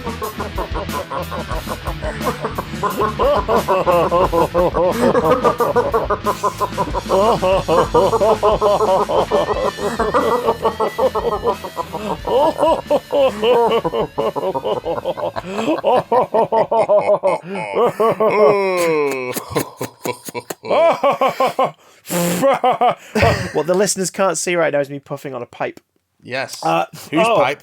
What the listeners can't see right now is me puffing on a pipe. Yes. Whose pipe?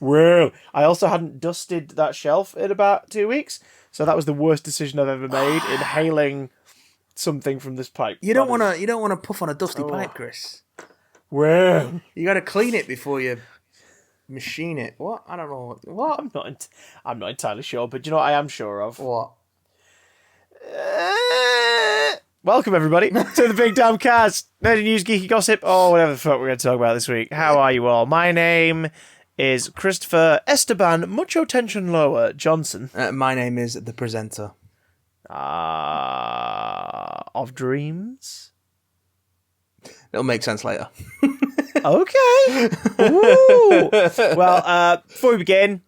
Well, I also hadn't dusted that shelf in about 2 weeks, so that was the worst decision I've ever made, inhaling something from this pipe. You don't want to puff on a dusty pipe, Chris. Well, You got to clean it before you machine it. What? I don't know. What? I'm not entirely sure, but you know what I am sure of? What? Welcome, everybody, to the Big Damn Cast. Nerdy news, geeky gossip, or whatever the fuck we're going to talk about this week. How are you all? My name is Christopher Esteban Mucho Tension Lower Johnson. My name is the presenter. Of dreams? It'll make sense later. Okay. Ooh. Well, before we begin,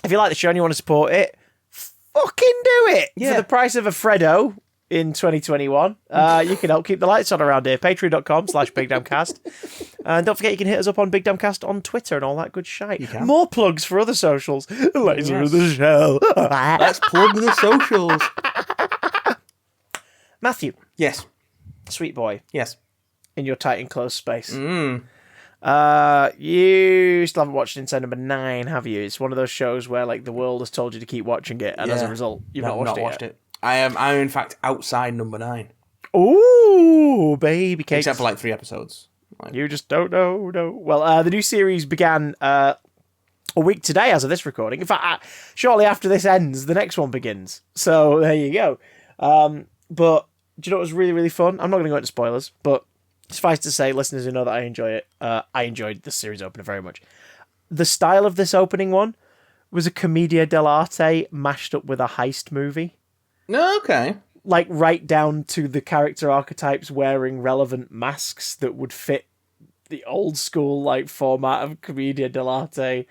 if you like the show and you want to support it, fucking do it. Yeah. For the price of a Freddo in 2021, you can help keep the lights on around here. Patreon.com/BigDamnCast. And don't forget you can hit us up on Big Damn Cast on Twitter and all that good shite. You can. More plugs for other socials. Laser of the Shell. Let's plug the socials. Matthew. Yes. Sweet boy. Yes. In your tight enclosed space. Mm. You still haven't watched Inside Number 9, have you? It's one of those shows where like the world has told you to keep watching it, and as a result, you've not watched it. I'm in fact outside number 9. Ooh, baby cakes. Except for like 3 episodes. You just don't know. No. Well, the new series began a week today as of this recording. In fact, shortly after this ends, the next one begins. So there you go. But do you know what was really, really fun? I'm not going to go into spoilers, but suffice to say, listeners who know that I enjoy it, I enjoyed the series opener very much. The style of this opening one was a commedia dell'arte mashed up with a heist movie. Okay. Like right down to the character archetypes wearing relevant masks that would fit the old school like format of commedia dell'arte.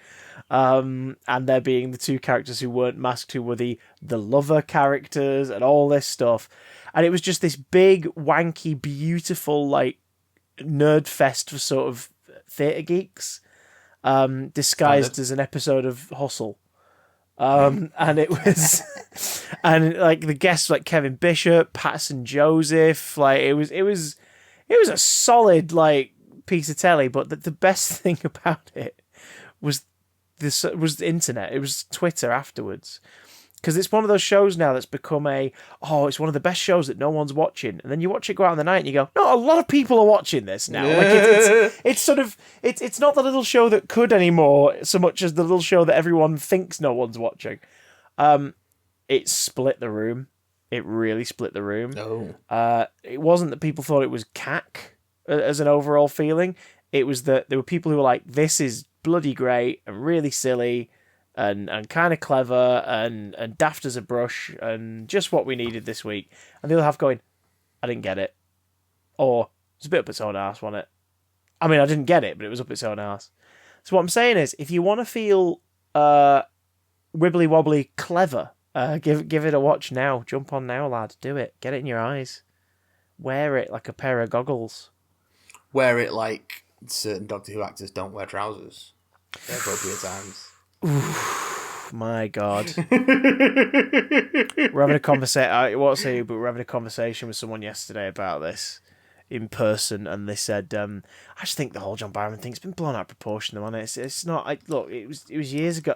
And there being the 2 characters who weren't masked, who were the lover characters and all this stuff. And it was just this big, wanky, beautiful, like, nerd fest for sort of theatre geeks, disguised as an episode of Hustle. And it was, and like the guests like Kevin Bishop, Patterson Joseph, like it was a solid like piece of telly. But the best thing about it was the internet. It was Twitter afterwards. Because it's one of those shows now that's become it's one of the best shows that no one's watching. And then you watch it go out in the night and you go, no, a lot of people are watching this now. Like it's sort of, it's not the little show that could anymore so much as the little show that everyone thinks no one's watching. It split the room. It really split the room. Oh. It wasn't that people thought it was cack as an overall feeling. It was that there were people who were like, this is bloody great and really silly and kind of clever and daft as a brush and just what we needed this week. And the other half going, I didn't get it. Or, it's a bit up its own arse, wasn't it? I mean, I didn't get it, but it was up its own arse. So what I'm saying is, if you want to feel wibbly wobbly clever, give it a watch now. Jump on now, lad. Do it. Get it in your eyes. Wear it like a pair of goggles. Wear it like certain Doctor Who actors don't wear trousers at appropriate times. Oof, my God. We're having a conversation. I won't say who, but we're having a conversation with someone yesterday about this in person, and they said, I just think the whole John Barrowman thing's been blown out of proportion, man. It's not. Look, it was years ago.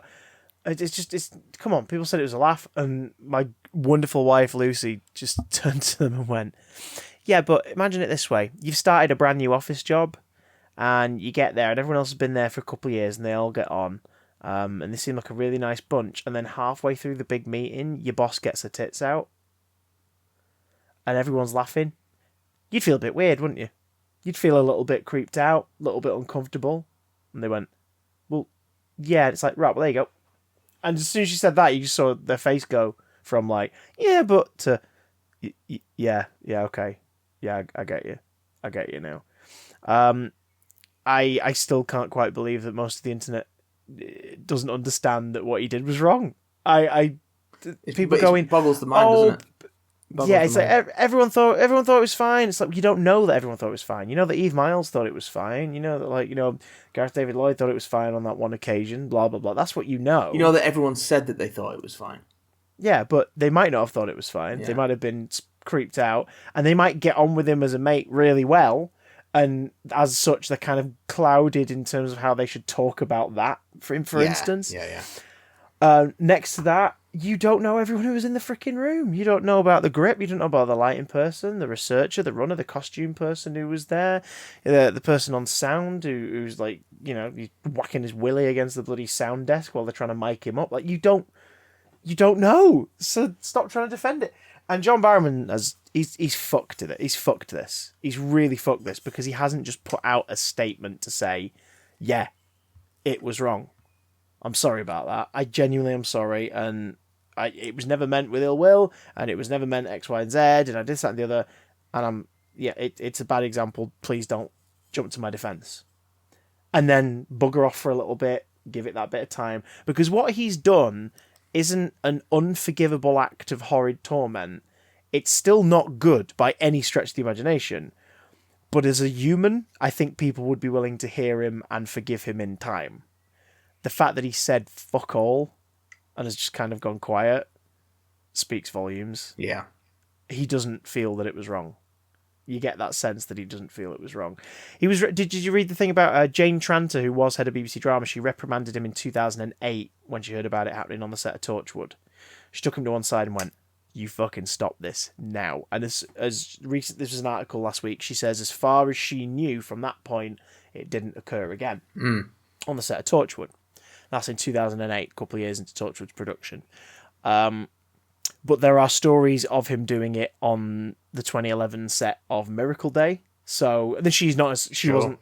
It's come on. People said it was a laugh, and my wonderful wife Lucy just turned to them and went, "Yeah, but imagine it this way: you've started a brand new office job, and you get there, and everyone else has been there for a couple of years, and they all get on." And they seem like a really nice bunch. And then halfway through the big meeting, your boss gets her tits out. And everyone's laughing. You'd feel a bit weird, wouldn't you? You'd feel a little bit creeped out, a little bit uncomfortable. And they went, well, yeah. And it's like, right, well, there you go. And as soon as she said that, you just saw their face go from like, yeah, but to, yeah, okay. Yeah, I get you. I get you now. I still can't quite believe that most of the internet doesn't understand that what he did was wrong. People It going, boggles the mind, oh, doesn't it? yeah, it's like everyone thought it was fine. It's like you don't know that everyone thought it was fine. You know that Eve Miles thought it was fine. You know that Gareth David Lloyd thought it was fine on that one occasion. Blah blah blah. That's what you know. You know that everyone said that they thought it was fine. Yeah, but they might not have thought it was fine. Yeah. They might have been creeped out, and they might get on with him as a mate really well. And as such, they're kind of clouded in terms of how they should talk about that. For instance, next to that, you don't know everyone who was in the freaking room. You don't know about the grip. You don't know about the lighting person, the researcher, the runner, the costume person who was there, the person on sound who's like, he's whacking his willy against the bloody sound desk while they're trying to mic him up. Like you don't know. So stop trying to defend it. And John Barrowman he's fucked it. He's fucked this. He's really fucked this because he hasn't just put out a statement to say, yeah, it was wrong. I'm sorry about that. I genuinely am sorry, and it was never meant with ill will, and it was never meant X, Y, and Z, and I did that and the other, and it's a bad example. Please don't jump to my defense. And then bugger off for a little bit, give it that bit of time, because what he's done isn't an unforgivable act of horrid torment. It's still not good by any stretch of the imagination, but as a human, I think people would be willing to hear him and forgive him in time. The fact that he said fuck all and has just kind of gone quiet speaks volumes. Yeah. He doesn't feel that it was wrong. You get that sense that he doesn't feel it was wrong. Did you read the thing about Jane Tranter, who was head of BBC Drama? She reprimanded him in 2008 when she heard about it happening on the set of Torchwood. She took him to one side and went, "You fucking stop this now." And as recent, this was an article last week, she says as far as she knew from that point, it didn't occur again on the set of Torchwood. That's in 2008, a couple of years into Torchwood's production. But there are stories of him doing it on the 2011 set of Miracle Day. So then she wasn't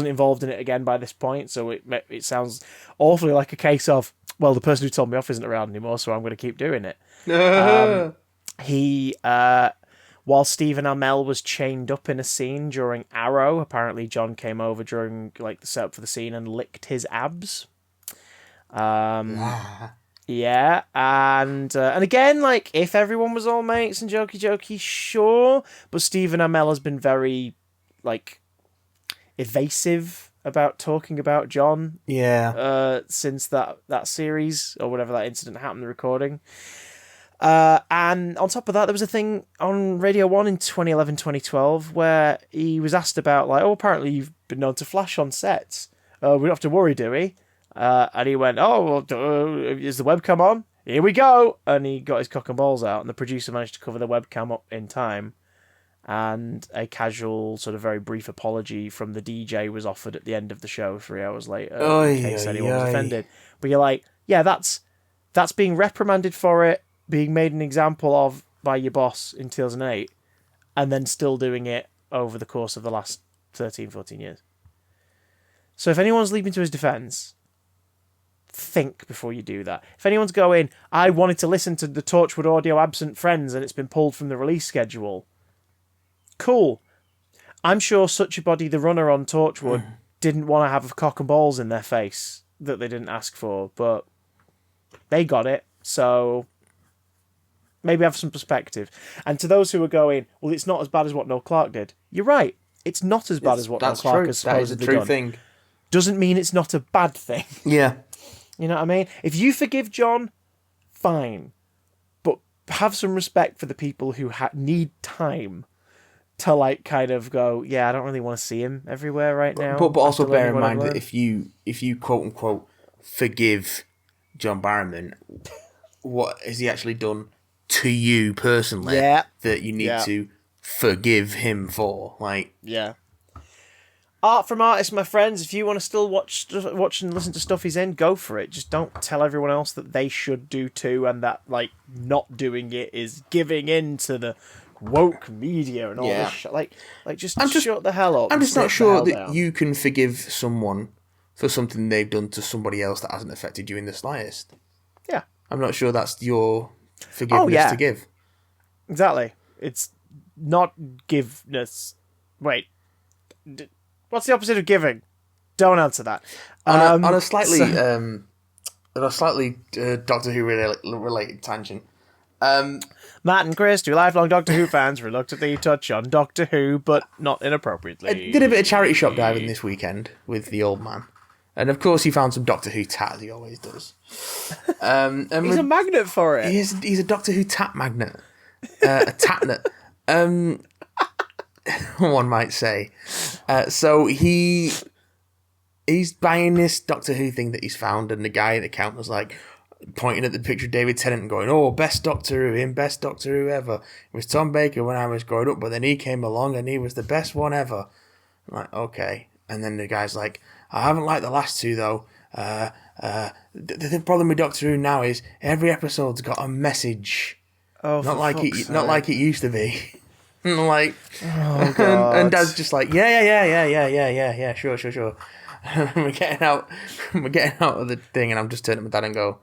involved in it again by this point. So it sounds awfully like a case of, well, the person who told me off isn't around anymore, so I'm going to keep doing it. While Stephen Amell was chained up in a scene during Arrow, apparently John came over during the setup for the scene and licked his abs. Yeah, and again, if everyone was all mates and jokey, sure, but Stephen Amell has been very, evasive about talking about John. Yeah. Since that series, or whatever that incident happened, the recording. And on top of that, there was a thing on Radio 1 in 2011, 2012, where he was asked about, apparently you've been known to flash on sets. We don't have to worry, do we? And he went, is the webcam on? Here we go! And he got his cock and balls out, and the producer managed to cover the webcam up in time. And a casual, sort of very brief apology from the DJ was offered at the end of the show 3 hours later, in case anyone was offended. But you're like, yeah, that's being reprimanded for it, being made an example of by your boss in 2008, and then still doing it over the course of the last 13, 14 years. So if anyone's leaping to his defence, think before you do that. If anyone's going, I wanted to listen to the Torchwood audio Absent Friends and it's been pulled from the release schedule, cool. I'm sure Such a Body, the runner on Torchwood, didn't want to have a cock and balls in their face that they didn't ask for, but they got it, so maybe have some perspective. And to those who are going, well, it's not as bad as what Noel Clarke did, you're right. It's not as bad as what Noel Clarke has supposedly done. That is a true thing. Doesn't mean it's not a bad thing. Yeah. You know what I mean? If you forgive John, fine. But have some respect for the people who need time to kind of go, yeah, I don't really want to see him everywhere right now. But also bear in mind that if you quote unquote forgive John Barrowman, what has he actually done to you personally that you need to forgive him for? Yeah. Art from artists, my friends. If you want to still watch and listen to stuff he's in, go for it. Just don't tell everyone else that they should do too, and that not doing it is giving in to the woke media and all this shit. Shut the hell up. I'm just not sure that you can forgive someone for something they've done to somebody else that hasn't affected you in the slightest. Yeah. I'm not sure that's your forgiveness to give. Exactly. It's not giveness. Wait. What's the opposite of giving? Don't answer that. On a slightly Doctor Who related tangent. Matt and Chris, two lifelong Doctor Who fans, reluctantly touch on Doctor Who, but not inappropriately. I did a bit of charity shop diving this weekend with the old man. And of course he found some Doctor Who tat, as he always does. He's a magnet for it. He's a Doctor Who tat magnet. A tatnet. One might say. So he's buying this Doctor Who thing that he's found, and the guy at the counter's like pointing at the picture of David Tennant and going, "Oh, best Doctor Who, best Doctor Who ever. It was Tom Baker when I was growing up, but then he came along and he was the best one ever." I'm like, okay. And then the guy's like, "I haven't liked the last two though. The problem with Doctor Who now is every episode's got a message. Not like it used to be." And I'm like, oh god. And Dad's just like, yeah, sure. we're getting out of the thing, and I'm just turning to my dad and go,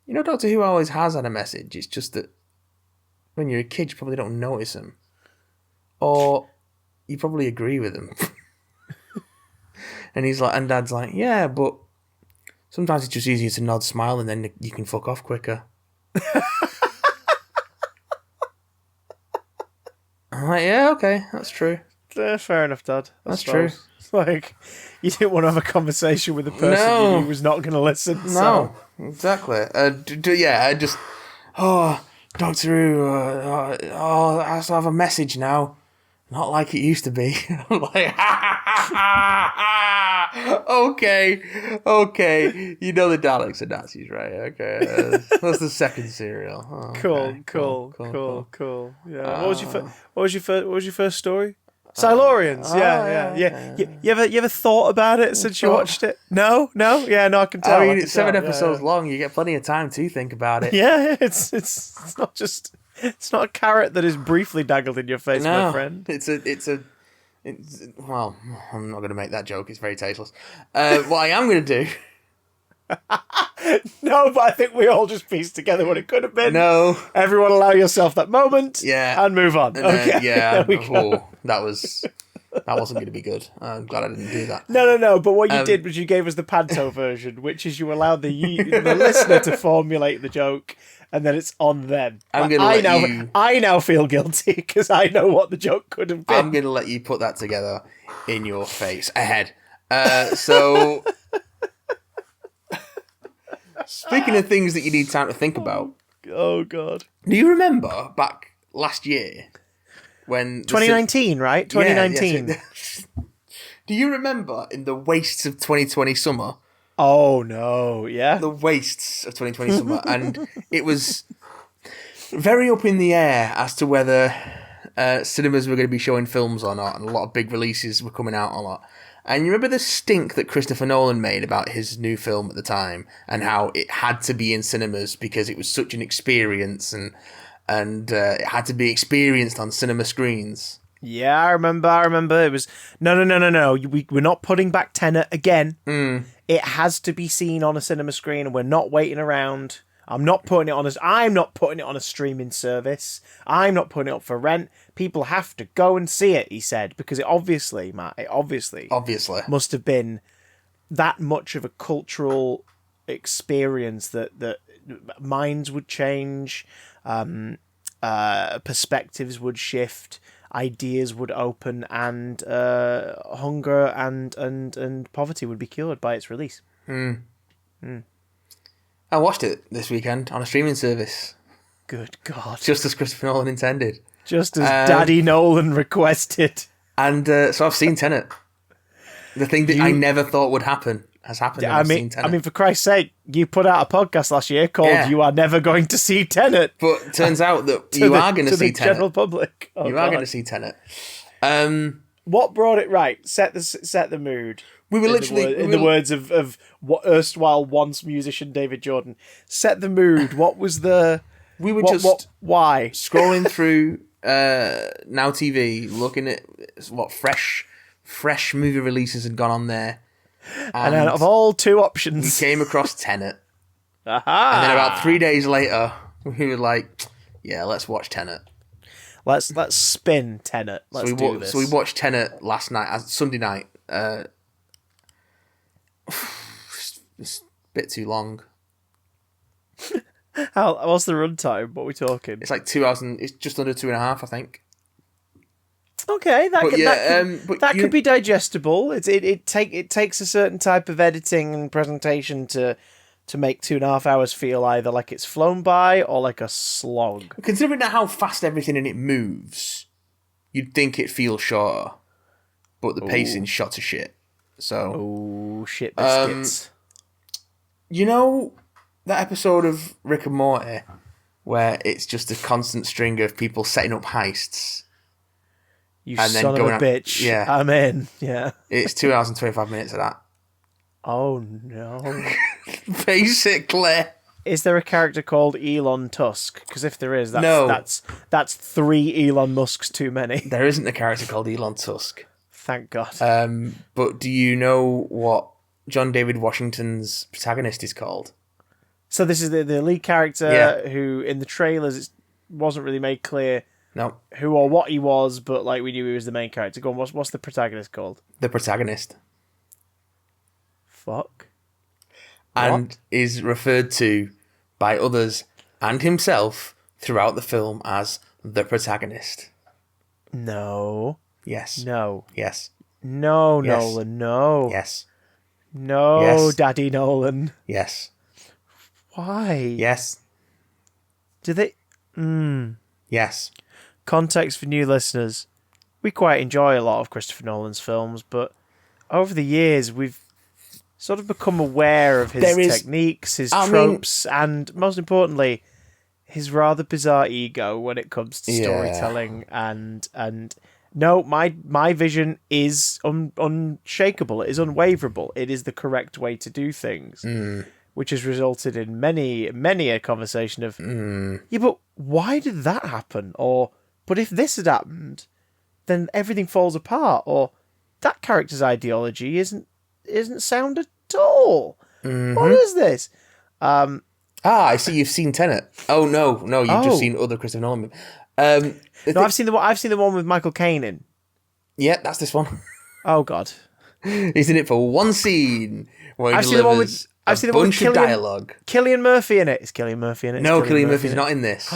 "You know, Doctor Who always has had a message. It's just that when you're a kid, you probably don't notice them, or you probably agree with them." And he's like, and Dad's like, "Yeah, but sometimes it's just easier to nod, smile, and then you can fuck off quicker." I'm like, yeah, okay, that's true. Fair enough, Dad. That's true. It's like, you didn't want to have a conversation with a person you knew was not going to listen. No, exactly. I just, Doctor Who, I have to have a message now. Not like it used to be. I'm like, okay. You know the Daleks are Nazis, right? Okay, that's the second serial. Oh, okay. Cool. Yeah. What was your first story? Silurians. Yeah. You ever thought about it since you watched it? No. Yeah, no, I can tell. I mean, it's 7 episodes long. You get plenty of time to think about it. Yeah, it's not just. It's not a carrot that is briefly dangled in your face, my friend. Well, I'm not going to make that joke. It's very tasteless. What I am going to do... No, but I think we all just pieced together what it could have been. No. Everyone allow yourself that moment. Yeah. And move on. Okay. Yeah. There we go. That wasn't going to be good. I'm glad I didn't do that. No. But what you did was you gave us the panto version, which is you allowed the listener to formulate the joke, and then it's on them. I now feel guilty because I know what the joke could have been. I'm going to let you put that together in your face. Ahead. So, speaking of things that you need time to think about. Oh, God. Do you remember back last year when... 2019, right? 2019. Yeah. Do you remember in the wastes of 2020 summer... Oh, no, yeah. The wastes of 2020 summer. And it was very up in the air as to whether cinemas were going to be showing films or not. And a lot of big releases were coming out or not. And you remember the stink that Christopher Nolan made about his new film at the time and how it had to be in cinemas because it was such an experience and it had to be experienced on cinema screens. Yeah, I remember. It was, no. We're not putting back Tenet again. It has to be seen on a cinema screen, and we're not waiting around. I'm not putting it on a streaming service. I'm not putting it up for rent. People have to go and see it, he said, because it obviously must have been that much of a cultural experience that minds would change, perspectives would shift, ideas would open, and hunger and poverty would be cured by its release. I watched it this weekend on a streaming service. Good God. Just as Christopher Nolan intended. Just as Daddy Nolan requested. And so I've seen Tenet. The thing that I never thought would happen has happened. I've seen Tenet. I mean, for Christ's sake, you put out a podcast last year called You Are Never Going to See Tenet. But it turns out that you are going to see Tenet. To the general public. You are going to see Tenet. What brought it right? Set the mood. We were literally... In the words of what erstwhile once musician David Jordan. Set the mood. What was the... We were why? Scrolling through Now TV, looking at what fresh movie releases had gone on there. And out of all two options... We came across Tenet. Aha! And then about 3 days later, we were like, yeah, let's watch Tenet. Let's spin Tenet. Let's do this. So we watched Tenet last night, Sunday night. It's a bit too long. What's the runtime? What are we talking? It's like 2 hours it's just under 2.5, I think. Okay, that could be digestible. It takes a certain type of editing and presentation to make 2.5 hours feel either like it's flown by or like a slog. Considering how fast everything in it moves, you'd think it feels shorter, but the pacing's shot to shit. So, shit biscuits. You know that episode of Rick and Morty where it's just a constant string of people setting up heists? You and son of a bitch. Yeah. I'm in. Yeah. It's 2 hours and 25 minutes of that. Oh, no. Basically. Is there a character called Elon Tusk? Because if there is, that's 3 Elon Musks too many. There isn't a character called Elon Tusk. Thank God. But do you know what John David Washington's protagonist is called? So this is the lead character who, in the trailers, it wasn't really made clear who or what he was, but like we knew he was the main character. Go on, what's the protagonist called? The Protagonist. Fuck. And what? Is referred to by others and himself throughout the film as the Protagonist. No. Yes. No. Yes. No, yes. Nolan, no. Yes. No, yes. Daddy Nolan. Yes. Why? Yes. Do they... Yes. Context for new listeners. We quite enjoy a lot of Christopher Nolan's films, but over the years we've sort of become aware of his techniques, his tropes, and most importantly, his rather bizarre ego when it comes to storytelling. And no, my vision is unshakable. It is unwaverable. It is the correct way to do things, which has resulted in many a conversation of, yeah, but why did that happen? Or, but if this had happened, then everything falls apart. Or that character's ideology isn't sound at all. What is this? I see you've seen Tenet. Oh no, you've just seen other Christopher Nolan. I've seen the one with Michael Caine in. Yeah, that's this one. Oh God, he's in it for one scene where he I've seen the one with dialogue. Cillian Murphy in it. Is Cillian Murphy in it? No, Cillian Murphy's not in this.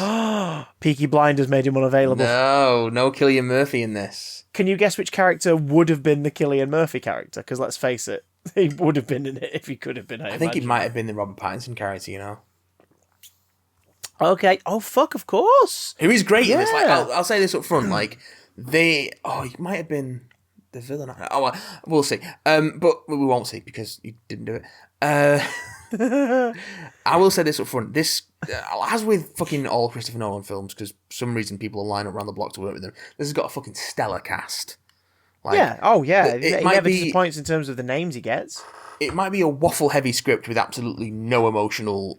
Peaky Blinders made him unavailable. No Cillian Murphy in this. Can you guess which character would have been the Cillian Murphy character? Because let's face it, he would have been in it if he could have been. I think he might have been the Robert Pattinson character, you know. Okay. Oh fuck! Of course. Who is great in this? Like, I'll say this up front. Like he might have been the villain. We'll see. But we won't see because he didn't do it. I will say this up front. This, as with fucking all Christopher Nolan films, because for some reason people are lining up around the block to work with them. This has got a fucking stellar cast. Like, yeah. Oh yeah. It he never disappoints in terms of the names he gets. It might be a waffle-heavy script with absolutely no emotional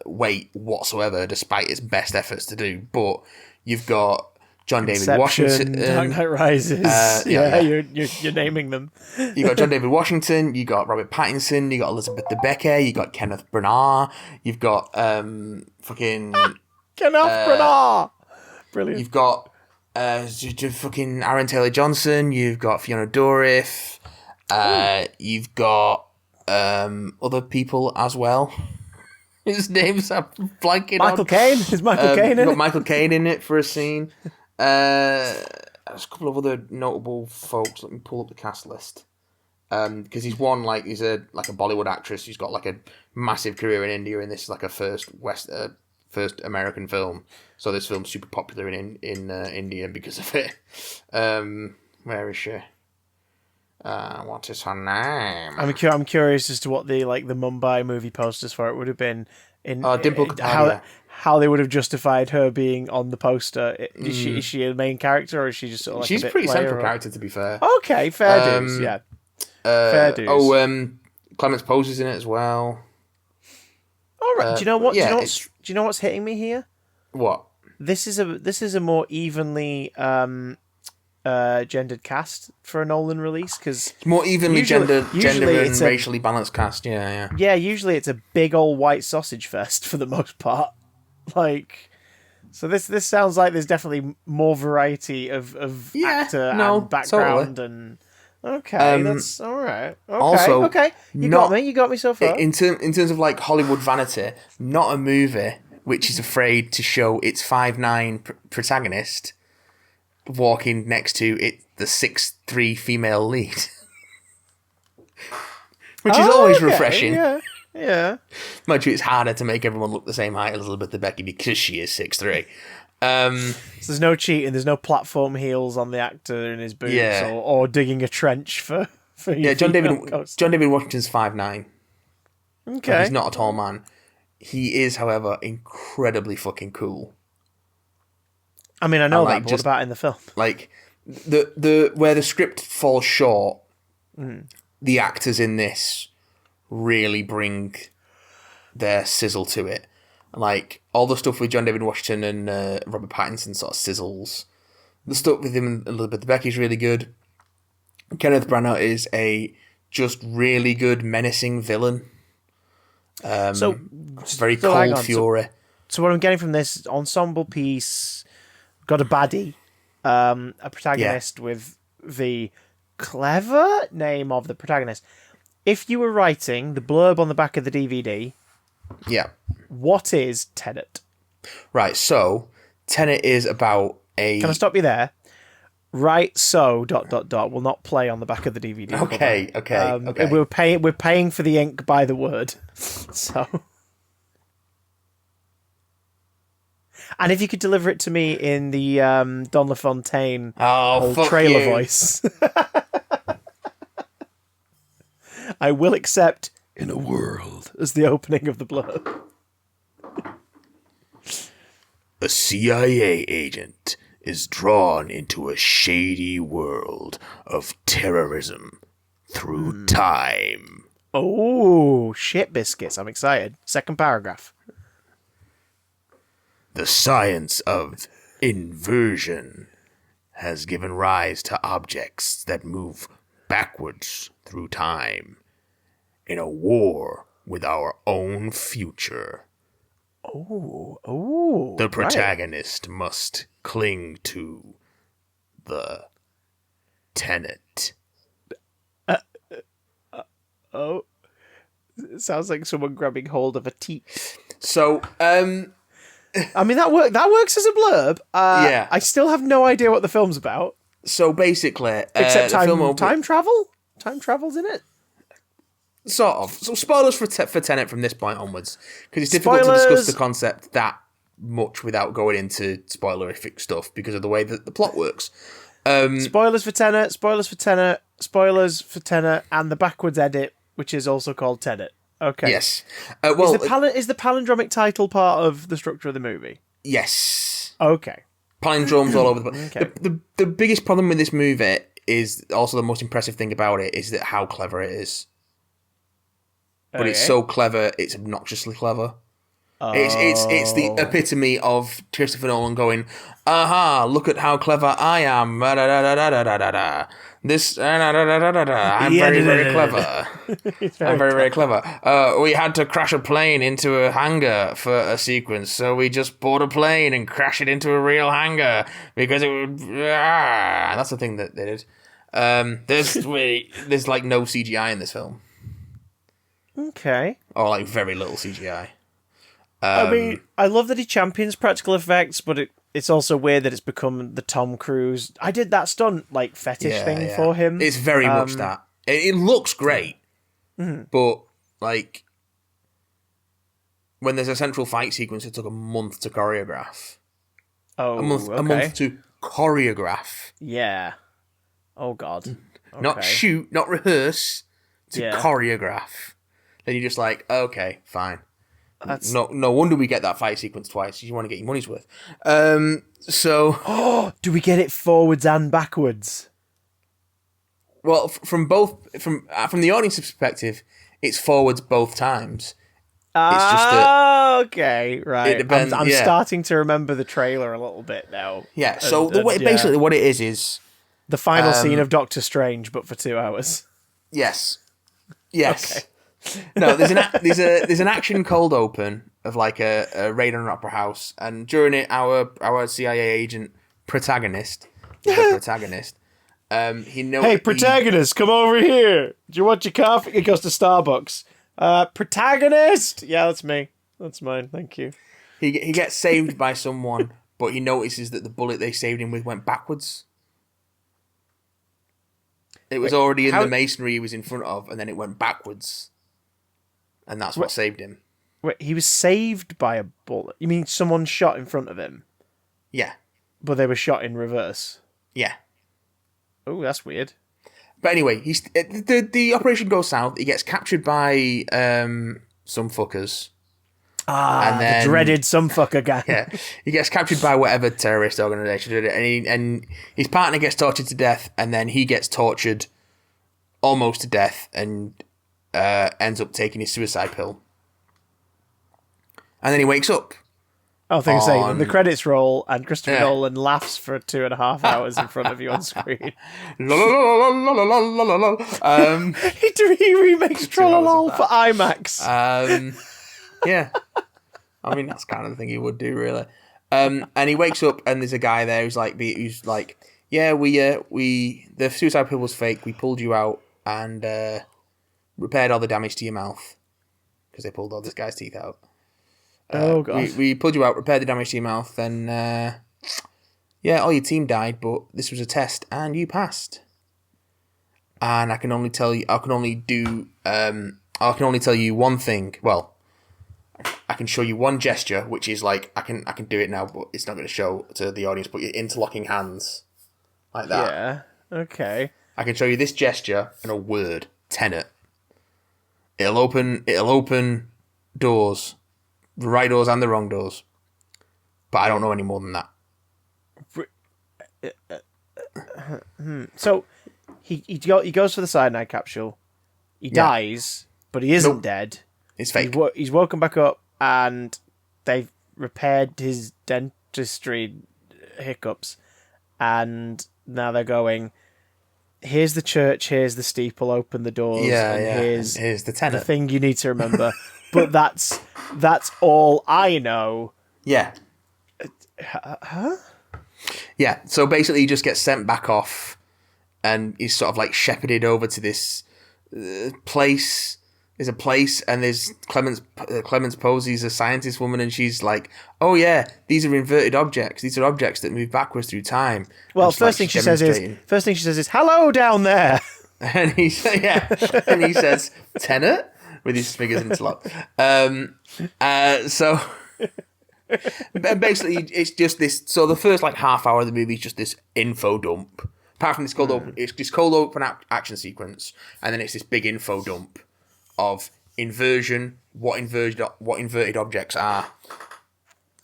weight whatsoever, despite its best efforts to do. But you've got John David Washington, Dark Knight Rises. You're naming them. You got John David Washington. You got Robert Pattinson. You got Elizabeth Debicki. You got Kenneth Branagh. You've got fucking Kenneth Branagh. Brilliant. You've got fucking Aaron Taylor Johnson. You've got Fiona Dourif. You've got other people as well. His name's blanking. Michael Caine. Is Michael Caine in it? Got Michael Caine in it for a scene. There's a couple of other notable folks. Let me pull up the cast list. Because he's a Bollywood actress who's got like a massive career in India, and this is like a first American film. So this film's super popular in India because of it. Where is she? What is her name? I'm curious as to what the Mumbai movie posters for it would have been Dimple Kapadia. How they would have justified her being on the poster. Is she a main character, or is she just sort of like she's a pretty central character, to be fair. Okay, fair dues. Yeah, fair dues. Clements Pose is in it as well. All right. Do you know what? Do you know what's hitting me here? What? This is a more evenly gendered cast for a Nolan release, because more evenly gender and racially balanced cast. Yeah. Usually it's a big old white sausage fest for the most part. So this sounds like there's definitely more variety of actor and background, totally. And Okay, that's all right. Okay, Also, okay. You got me so far. In terms of like Hollywood vanity, not a movie which is afraid to show its 5'9" protagonist walking next to the 6'3" female lead, which is always refreshing. Yeah. Mind you, it's harder to make everyone look the same height as Elizabeth Debicki because she is 6'3". So there's no cheating. There's no platform heels on the actor in his boots, or digging a trench for John David Washington's 5'9". Okay, and he's not a tall man. He is, however, incredibly fucking cool. I mean, I know that, but what about in the film? Like the where the script falls short, the actors in this really bring their sizzle to it. Like all the stuff with John David Washington and Robert Pattinson sort of sizzles. The stuff with him and Elizabeth Debicki is really good. Kenneth Branagh is a just really good menacing villain. Very cold fury. So what I'm getting from this ensemble piece, got a baddie, a protagonist with the clever name of the protagonist. If you were writing the blurb on the back of the DVD, what is Tenet? Right, so Tenet is about a... Can I stop you there? Right, so ... will not play on the back of the DVD. Okay. We're paying for the ink by the word. So, and if you could deliver it to me in the Don LaFontaine trailer voice, I will accept "In a World" as the opening of the blurb. A CIA agent is drawn into a shady world of terrorism through time. Oh, shit biscuits. I'm excited. Second paragraph. The science of inversion has given rise to objects that move backwards through time in a war with our own future. The protagonist must cling to the Tenet. It sounds like someone grabbing hold of a teat. So, I mean, that works as a blurb. I still have no idea what the film's about. So basically, except time travel. Time travel's in it. Sort of. So spoilers for Tenet from this point onwards, because it's difficult to discuss the concept that much without going into spoilerific stuff because of the way that the plot works. Spoilers for Tenet, and the backwards edit, which is also called Tenet. Okay. Yes. Is the palindromic title part of the structure of the movie? Yes. Okay. Palindromes all over the place. Okay. The biggest problem with this movie is also the most impressive thing about it is that how clever it is. But it's so clever, it's obnoxiously clever. It's the epitome of Christopher Nolan going, aha, look at how clever I am. This, I'm very, very clever. I'm very, very clever. We had to crash a plane into a hangar for a sequence, so we just bought a plane and crashed it into a real hangar because it would... That's the thing that they did. There's like no CGI in this film. Okay. Or like very little CGI. I mean, I love that he champions practical effects, but it's also weird that it's become the Tom Cruise. I did that stunt like fetish thing for him. It's very much that. It looks great, but like when there's a central fight sequence, it took a month to choreograph. A month to choreograph. Yeah. Oh God. Okay. Not shoot, not rehearse, to choreograph. Then you're just like, okay, fine. No wonder we get that fight sequence twice. You want to get your money's worth. So, do we get it forwards and backwards? Well, from the audience's perspective, it's forwards both times. It's just that okay, right. It depends. I'm starting to remember the trailer a little bit now. Yeah. So basically, what it is the final scene of Doctor Strange, but for 2 hours. Yes. Okay. No, there's an action cold open of like a raid on an opera house, and during it, our CIA agent protagonist Hey, Protagonist, come over here. Do you want your coffee? He goes to Starbucks. Protagonist? Yeah, that's me. That's mine. Thank you. He gets saved by someone, but he notices that the bullet they saved him with went backwards. It was already in the masonry he was in front of, and then it went backwards. And that's what saved him. Wait, he was saved by a bullet? You mean someone shot in front of him? Yeah. But they were shot in reverse? Yeah. Oh, that's weird. But anyway, the operation goes south. He gets captured by some fuckers. And then, the dreaded some fucker gang. Yeah, he gets captured by whatever terrorist organization did it, and his partner gets tortured to death, and then he gets tortured almost to death, and ends up taking his suicide pill. And then he wakes up. Oh, I think I'm saying the credits roll, and Christopher Nolan laughs for 2.5 hours in front of you on screen. He remakes Trollolol for IMAX. Yeah. I mean, that's kind of the thing he would do, really. And he wakes up, and there's a guy there who's like, yeah, the suicide pill was fake. We pulled you out and repaired all the damage to your mouth because they pulled all this guy's teeth out. Oh god! We pulled you out, repaired the damage to your mouth, and all your team died, but this was a test, and you passed. And I can only tell you one thing. Well, I can show you one gesture, which is like I can do it now, but it's not going to show to the audience. But your interlocking hands, like that. Yeah. Okay. I can show you this gesture and a word, Tenet. It'll open doors. The right doors and the wrong doors. But I don't know any more than that. So, he goes for the cyanide capsule. He dies, but he isn't dead. It's fake. He's woken back up, and they've repaired his dentistry hiccups. And now they're going, here's the church, here's the steeple, open the doors, here's the Tenet. The thing you need to remember. But that's all I know. Yeah. Huh? Yeah, so basically he just gets sent back off and he's sort of like shepherded over to this place. There's a place and there's Clemens Posey's a scientist woman and she's like, oh yeah, these are inverted objects. These are objects that move backwards through time. Well, first thing she says is, hello down there. And he says, Tenet? With his fingers interlocked. So basically, it's just this. So the first like half hour of the movie is just this info dump. Apart from this cold open, it's this cold open action sequence, and then it's this big info dump of inversion, what inverted objects are.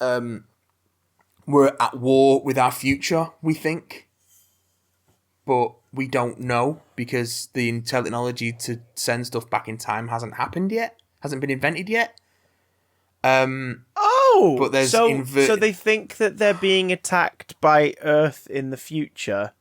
We're at war with our future, we think, but we don't know because the technology to send stuff back in time hasn't been invented yet. But there's so they think that they're being attacked by Earth in the future,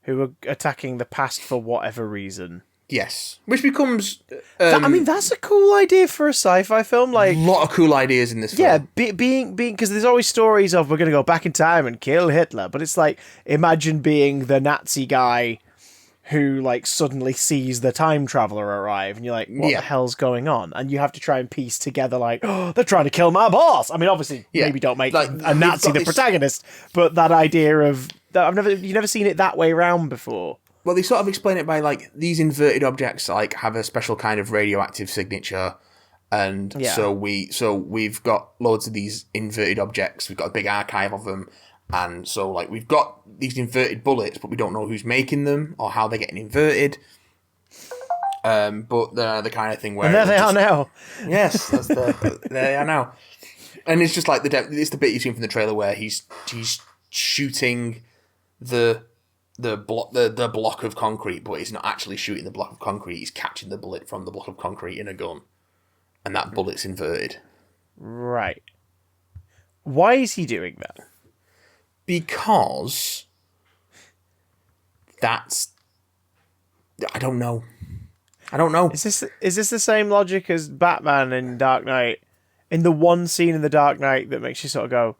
who are attacking the past for whatever reason. Yes, which becomes. That's a cool idea for a sci-fi film. Like a lot of cool ideas in this film. Yeah, being because there's always stories of we're going to go back in time and kill Hitler, but it's like imagine being the Nazi guy who like suddenly sees the time traveler arrive, and you're like, what the hell's going on? And you have to try and piece together like, oh, they're trying to kill my boss. I mean, obviously, maybe don't make a Nazi the protagonist, but that idea of that you've never seen it that way around before. Well, they sort of explain it by, like, these inverted objects, like, have a special kind of radioactive signature, and so we've got loads of these inverted objects, we've got a big archive of them, and so, like, we've got these inverted bullets, but we don't know who's making them, or how they're getting inverted, but they're the kind of thing where... And there they are now! Yes, there they are now. And it's just like, it's the bit you've seen from the trailer where he's shooting the block of concrete, but he's not actually shooting the block of concrete. He's catching the bullet from the block of concrete in a gun, and that bullet's inverted. Right. Why is he doing that? Because that's... I don't know. Is this the same logic as Batman in Dark Knight? In the one scene in the Dark Knight that makes you sort of go,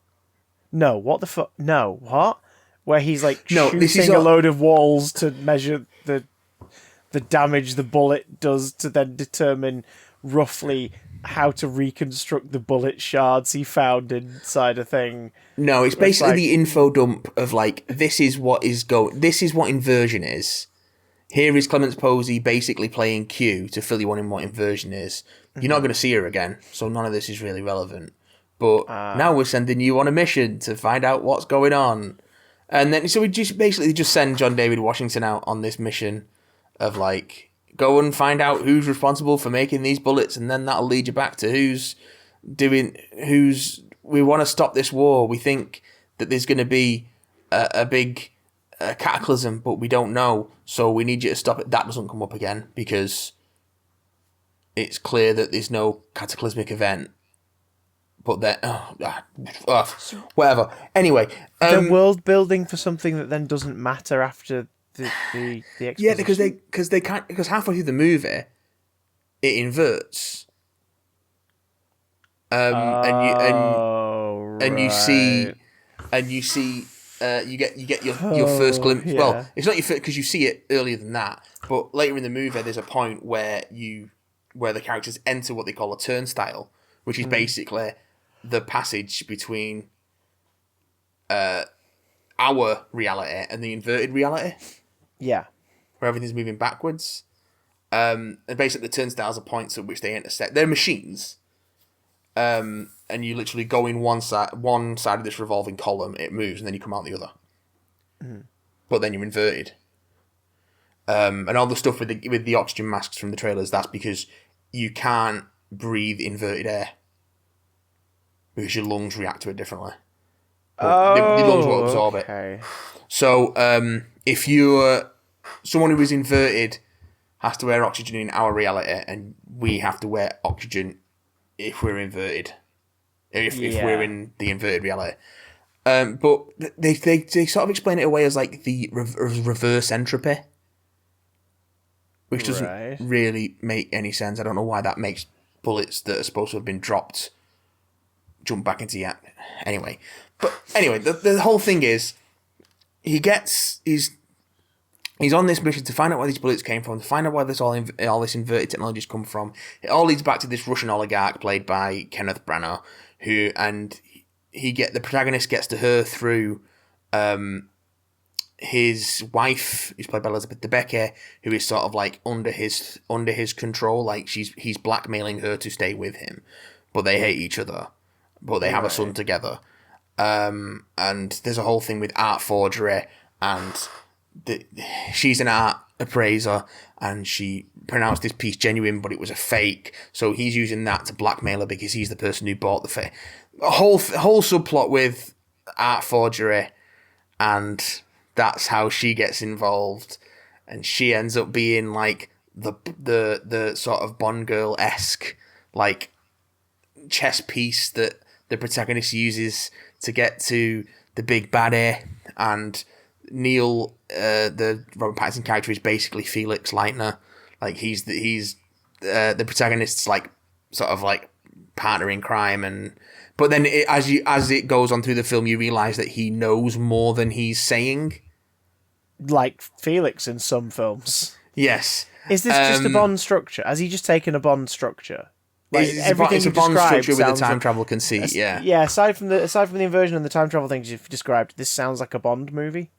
no, what the fuck? No, what? where he's like No, this is shooting a load of walls to measure the damage the bullet does to then determine roughly how to reconstruct the bullet shards he found inside a thing. No, it's basically the info dump of like, this is what inversion is. Here is Clemence Posey basically playing Q to fill you in what inversion is. You're not going to see her again, so none of this is really relevant. But now we're sending you on a mission to find out what's going on. And then, so we just send John David Washington out on this mission of like, go and find out who's responsible for making these bullets, and then that'll lead you back to we want to stop this war. We think that there's going to be a big cataclysm, but we don't know, so we need you to stop it. That doesn't come up again because it's clear that there's no cataclysmic event. But then, whatever. Anyway, the world building for something that then doesn't matter after the exposition. Yeah, because halfway through the movie, it inverts. You get your first glimpse. Yeah. Well, it's not your first because you see it earlier than that. But later in the movie, there's a point where the characters enter what they call a turnstile, which is basically the passage between our reality and the inverted reality. Yeah. Where everything's moving backwards. And basically the turnstiles are points at which they intersect. They're machines. And you literally go in one side of this revolving column, it moves, and then you come out the other. Mm. But then you're inverted. And all the stuff with the oxygen masks from the trailers, that's because you can't breathe inverted air. Because your lungs react to it differently. Your lungs won't absorb it. So, if you're someone who is inverted has to wear oxygen in our reality, and we have to wear oxygen if we're inverted. If we're in the inverted reality. But they sort of explain it away as like the reverse entropy. Which doesn't really make any sense. I don't know why that makes bullets that are supposed to have been dropped jump back into the act. Anyway, the whole thing is he's on this mission to find out where these bullets came from, to find out where all this inverted technology's come from. It all leads back to this Russian oligarch played by Kenneth Branagh, the protagonist gets to her through his wife, who's played by Elizabeth Debicki, who is sort of like under his control. Like he's blackmailing her to stay with him, but they hate each other. But they have a son together. And there's a whole thing with art forgery, and she's an art appraiser, and she pronounced this piece genuine, but it was a fake. So he's using that to blackmail her because he's the person who bought the fake. A whole subplot with art forgery, and that's how she gets involved. And she ends up being like the sort of Bond girl-esque like chess piece that the protagonist uses to get to the big baddie, and Neil, the Robert Pattinson character, is basically Felix Leitner. Like he's the protagonist's like sort of like partner in crime, but then as it goes on through the film, you realise that he knows more than he's saying. Like Felix in some films. Yes. Is this just a Bond structure? Has he just taken a Bond structure? Like it's a Bond structure with a time travel conceit, yeah. Yeah, aside from the inversion and the time travel things you've described, this sounds like a Bond movie.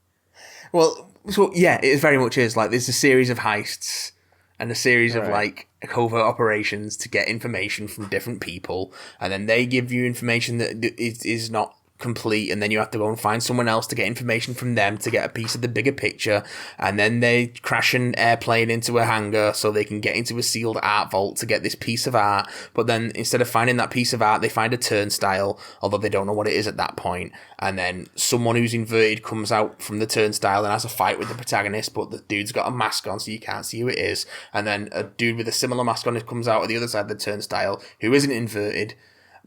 Well, so yeah, it very much is. Like, there's a series of heists and a series of like covert operations to get information from different people, and then they give you information that is not complete, and then you have to go and find someone else to get information from them to get a piece of the bigger picture, and then they crash an airplane into a hangar so they can get into a sealed art vault to get this piece of art. But then instead of finding that piece of art, they find a turnstile, although they don't know what it is at that point. And then someone who's inverted comes out from the turnstile and has a fight with the protagonist, but the dude's got a mask on so you can't see who it is. And then a dude with a similar mask on comes out at the other side of the turnstile who isn't inverted,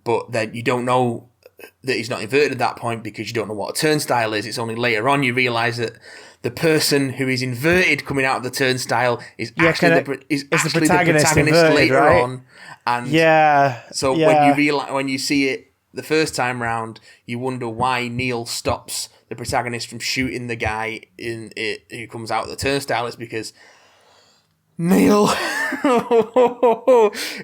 but then you don't know that he's not inverted at that point because you don't know what a turnstile is. It's only later on you realise that the person who is inverted coming out of the turnstile is actually the protagonist inverted, later on. And yeah. So when you see it the first time round, you wonder why Neil stops the protagonist from shooting the guy in it who comes out of the turnstile. It's because Neil...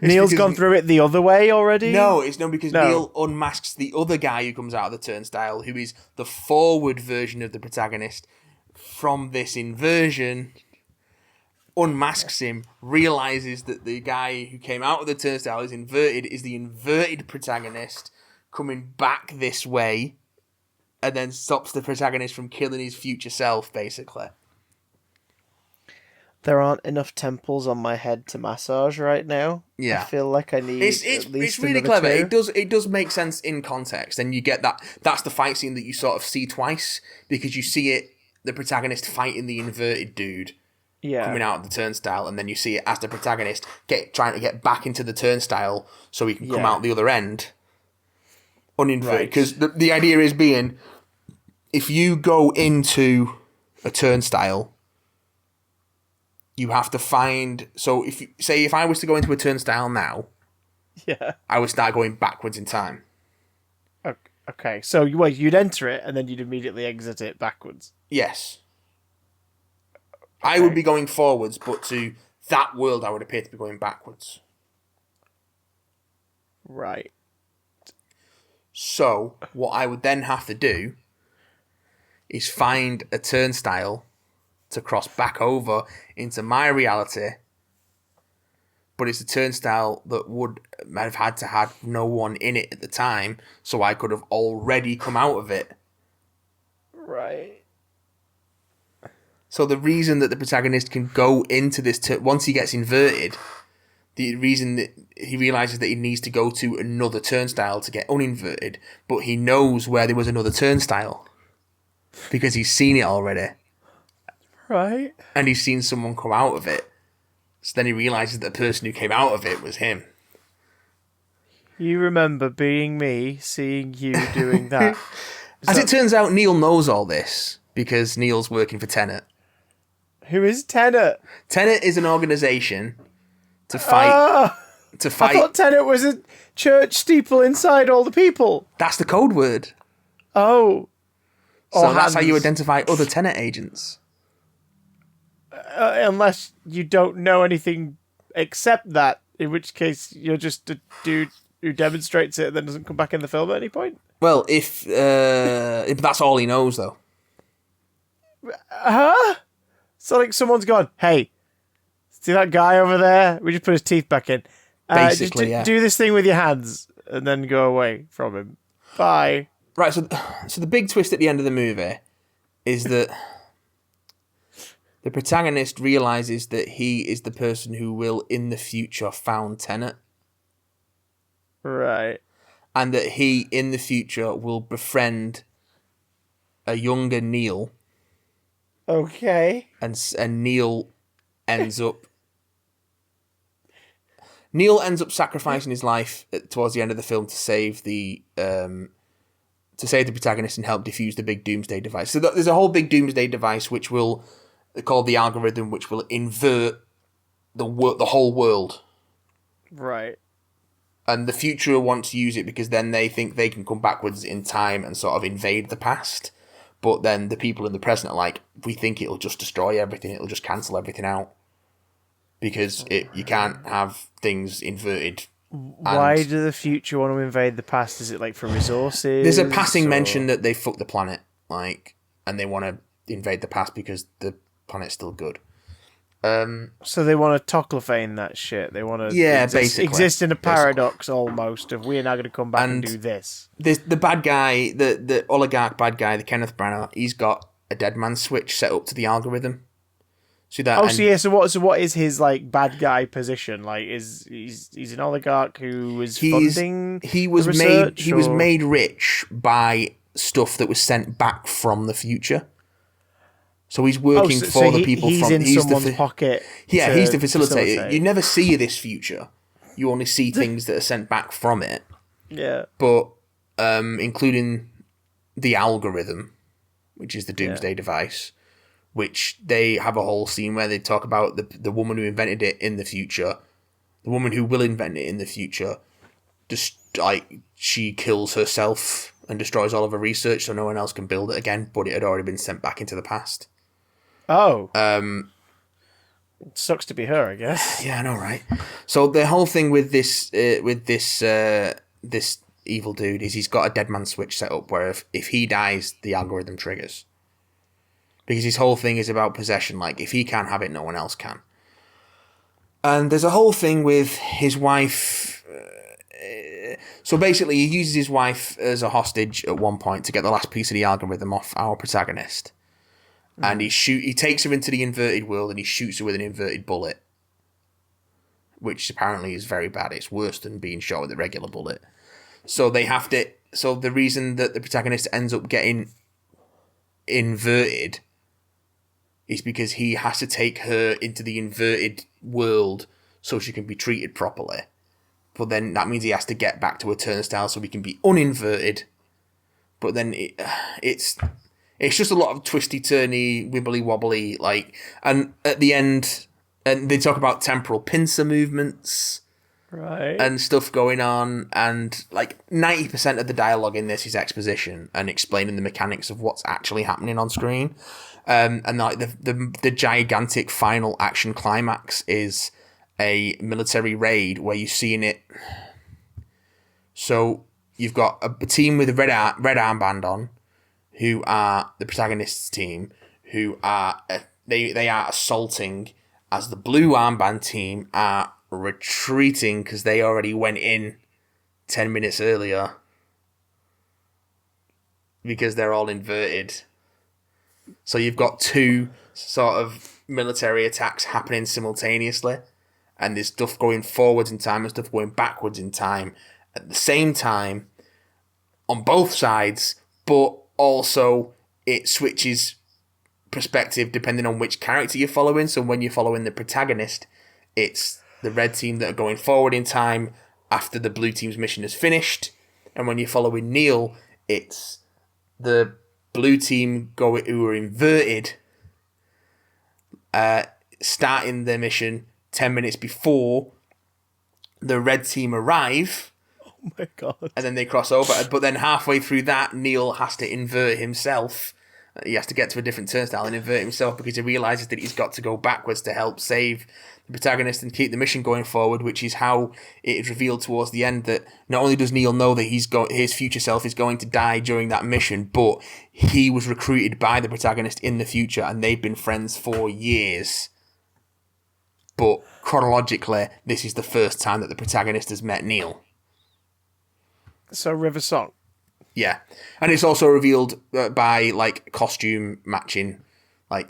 Neil's gone through it the other way already? No, because Neil unmasks the other guy who comes out of the turnstile, who is the forward version of the protagonist from this inversion, unmasks him, realizes that the guy who came out of the turnstile is the inverted protagonist coming back this way, and then stops the protagonist from killing his future self, basically. There aren't enough temples on my head to massage right now. Yeah, I feel like I need. It's really clever. It does make sense in context, and you get that. That's the fight scene that you sort of see twice, because you see the protagonist fighting the inverted dude, coming out of the turnstile, and then you see it as the protagonist trying to get back into the turnstile so he can come out the other end uninverted. Because the idea is being, if you go into a turnstile, you have to find... So, if I was to go into a turnstile now, I would start going backwards in time. Okay, so you'd enter it, and then you'd immediately exit it backwards? Yes. Okay. I would be going forwards, but to that world, I would appear to be going backwards. Right. So, what I would then have to do is find a turnstile to cross back over into my reality, but it's a turnstile that would have had to have no one in it at the time, so I could have already come out of it. Right. So the reason that the protagonist can go into this, once he gets inverted, the reason that he realizes that he needs to go to another turnstile to get uninverted, but he knows where there was another turnstile because he's seen it already. Right. And he's seen someone come out of it. So then he realizes that the person who came out of it was him. You remember being me, seeing you doing that. As it turns out, Neil knows all this because Neil's working for Tenet. Who is Tenet? Tenet is an organisation to fight... I thought Tenet was a church steeple inside all the people. That's the code word. Oh. So that's how you identify other Tenet agents. Unless you don't know anything except that, in which case you're just a dude who demonstrates it and then doesn't come back in the film at any point. Well, if that's all he knows, though. Huh? So, like, someone's gone, hey, see that guy over there? We just put his teeth back in. Basically, just do this thing with your hands and then go away from him. Bye. Right, so the big twist at the end of the movie is that the protagonist realizes that he is the person who will, in the future, found Tenet. Right. And that he, in the future, will befriend a younger Neil. Okay. And Neil ends up... Neil ends up sacrificing his life towards the end of the film to save the protagonist and help defuse the big doomsday device. So there's a whole big doomsday device which will... called the algorithm, which will invert the whole world. Right. And the future want to use it because then they think they can come backwards in time and sort of invade the past. But then the people in the present are like, we think it'll just destroy everything. It'll just cancel everything out. Because you can't have things inverted. Why do the future want to invade the past? Is it like for resources? There's a passing mention that they fucked the planet, and they want to invade the past because the planet's still good. So they want to Toclafane that shit. They want to basically exist in a paradox almost of we're now going to come back and do this. The bad guy, the oligarch bad guy, the Kenneth Branagh, he's got a dead man switch set up to the algorithm. So what is his like bad guy position? Like he's an oligarch who was funding he was made rich by stuff that was sent back from the future. So he's working for the people. He's in someone's pocket. Yeah, he's the facilitator. You never see this future. You only see things that are sent back from it. Yeah. But including the algorithm, which is the doomsday device, which they have a whole scene where they talk about the woman who invented it in the future, the woman who will invent it in the future, just like she kills herself and destroys all of her research, so no one else can build it again. But it had already been sent back into the past. Oh. It sucks to be her, I guess. Yeah, I know, right? So the whole thing with this evil dude is he's got a dead man switch set up where if he dies, the algorithm triggers. Because his whole thing is about possession. Like, if he can't have it, no one else can. And there's a whole thing with his wife. So basically, he uses his wife as a hostage at one point to get the last piece of the algorithm off our protagonist. And he takes her into the inverted world and he shoots her with an inverted bullet. Which apparently is very bad. It's worse than being shot with a regular bullet. So the reason that the protagonist ends up getting inverted is because he has to take her into the inverted world so she can be treated properly. But then that means he has to get back to a turnstile so he can be uninverted. But then it's just a lot of twisty-turny, wibbly-wobbly, and at the end, and they talk about temporal pincer movements. Right. And stuff going on, and 90% of the dialogue in this is exposition and explaining the mechanics of what's actually happening on screen. And the gigantic final action climax is a military raid where you're seeing it. So you've got a team with a red armband on, who are the protagonist's team, who are they are assaulting, as the blue armband team are retreating because they already went in 10 minutes earlier because they're all inverted. So you've got two sort of military attacks happening simultaneously, and there's stuff going forwards in time and stuff going backwards in time at the same time on both sides, but also it switches perspective depending on which character you're following. So when you're following the protagonist, it's the red team that are going forward in time after the blue team's mission is finished. And when you're following Neil, it's the blue team who are inverted, starting their mission 10 minutes before the red team arrive. Oh my god. And then they cross over. But then halfway through that, Neil has to invert himself. He has to get to a different turnstile and invert himself because he realises that he's got to go backwards to help save the protagonist and keep the mission going forward, which is how it is revealed towards the end that not only does Neil know that his future self is going to die during that mission, but he was recruited by the protagonist in the future and they've been friends for years. But chronologically, this is the first time that the protagonist has met Neil. So River Song. Yeah, and it's also revealed by costume matching.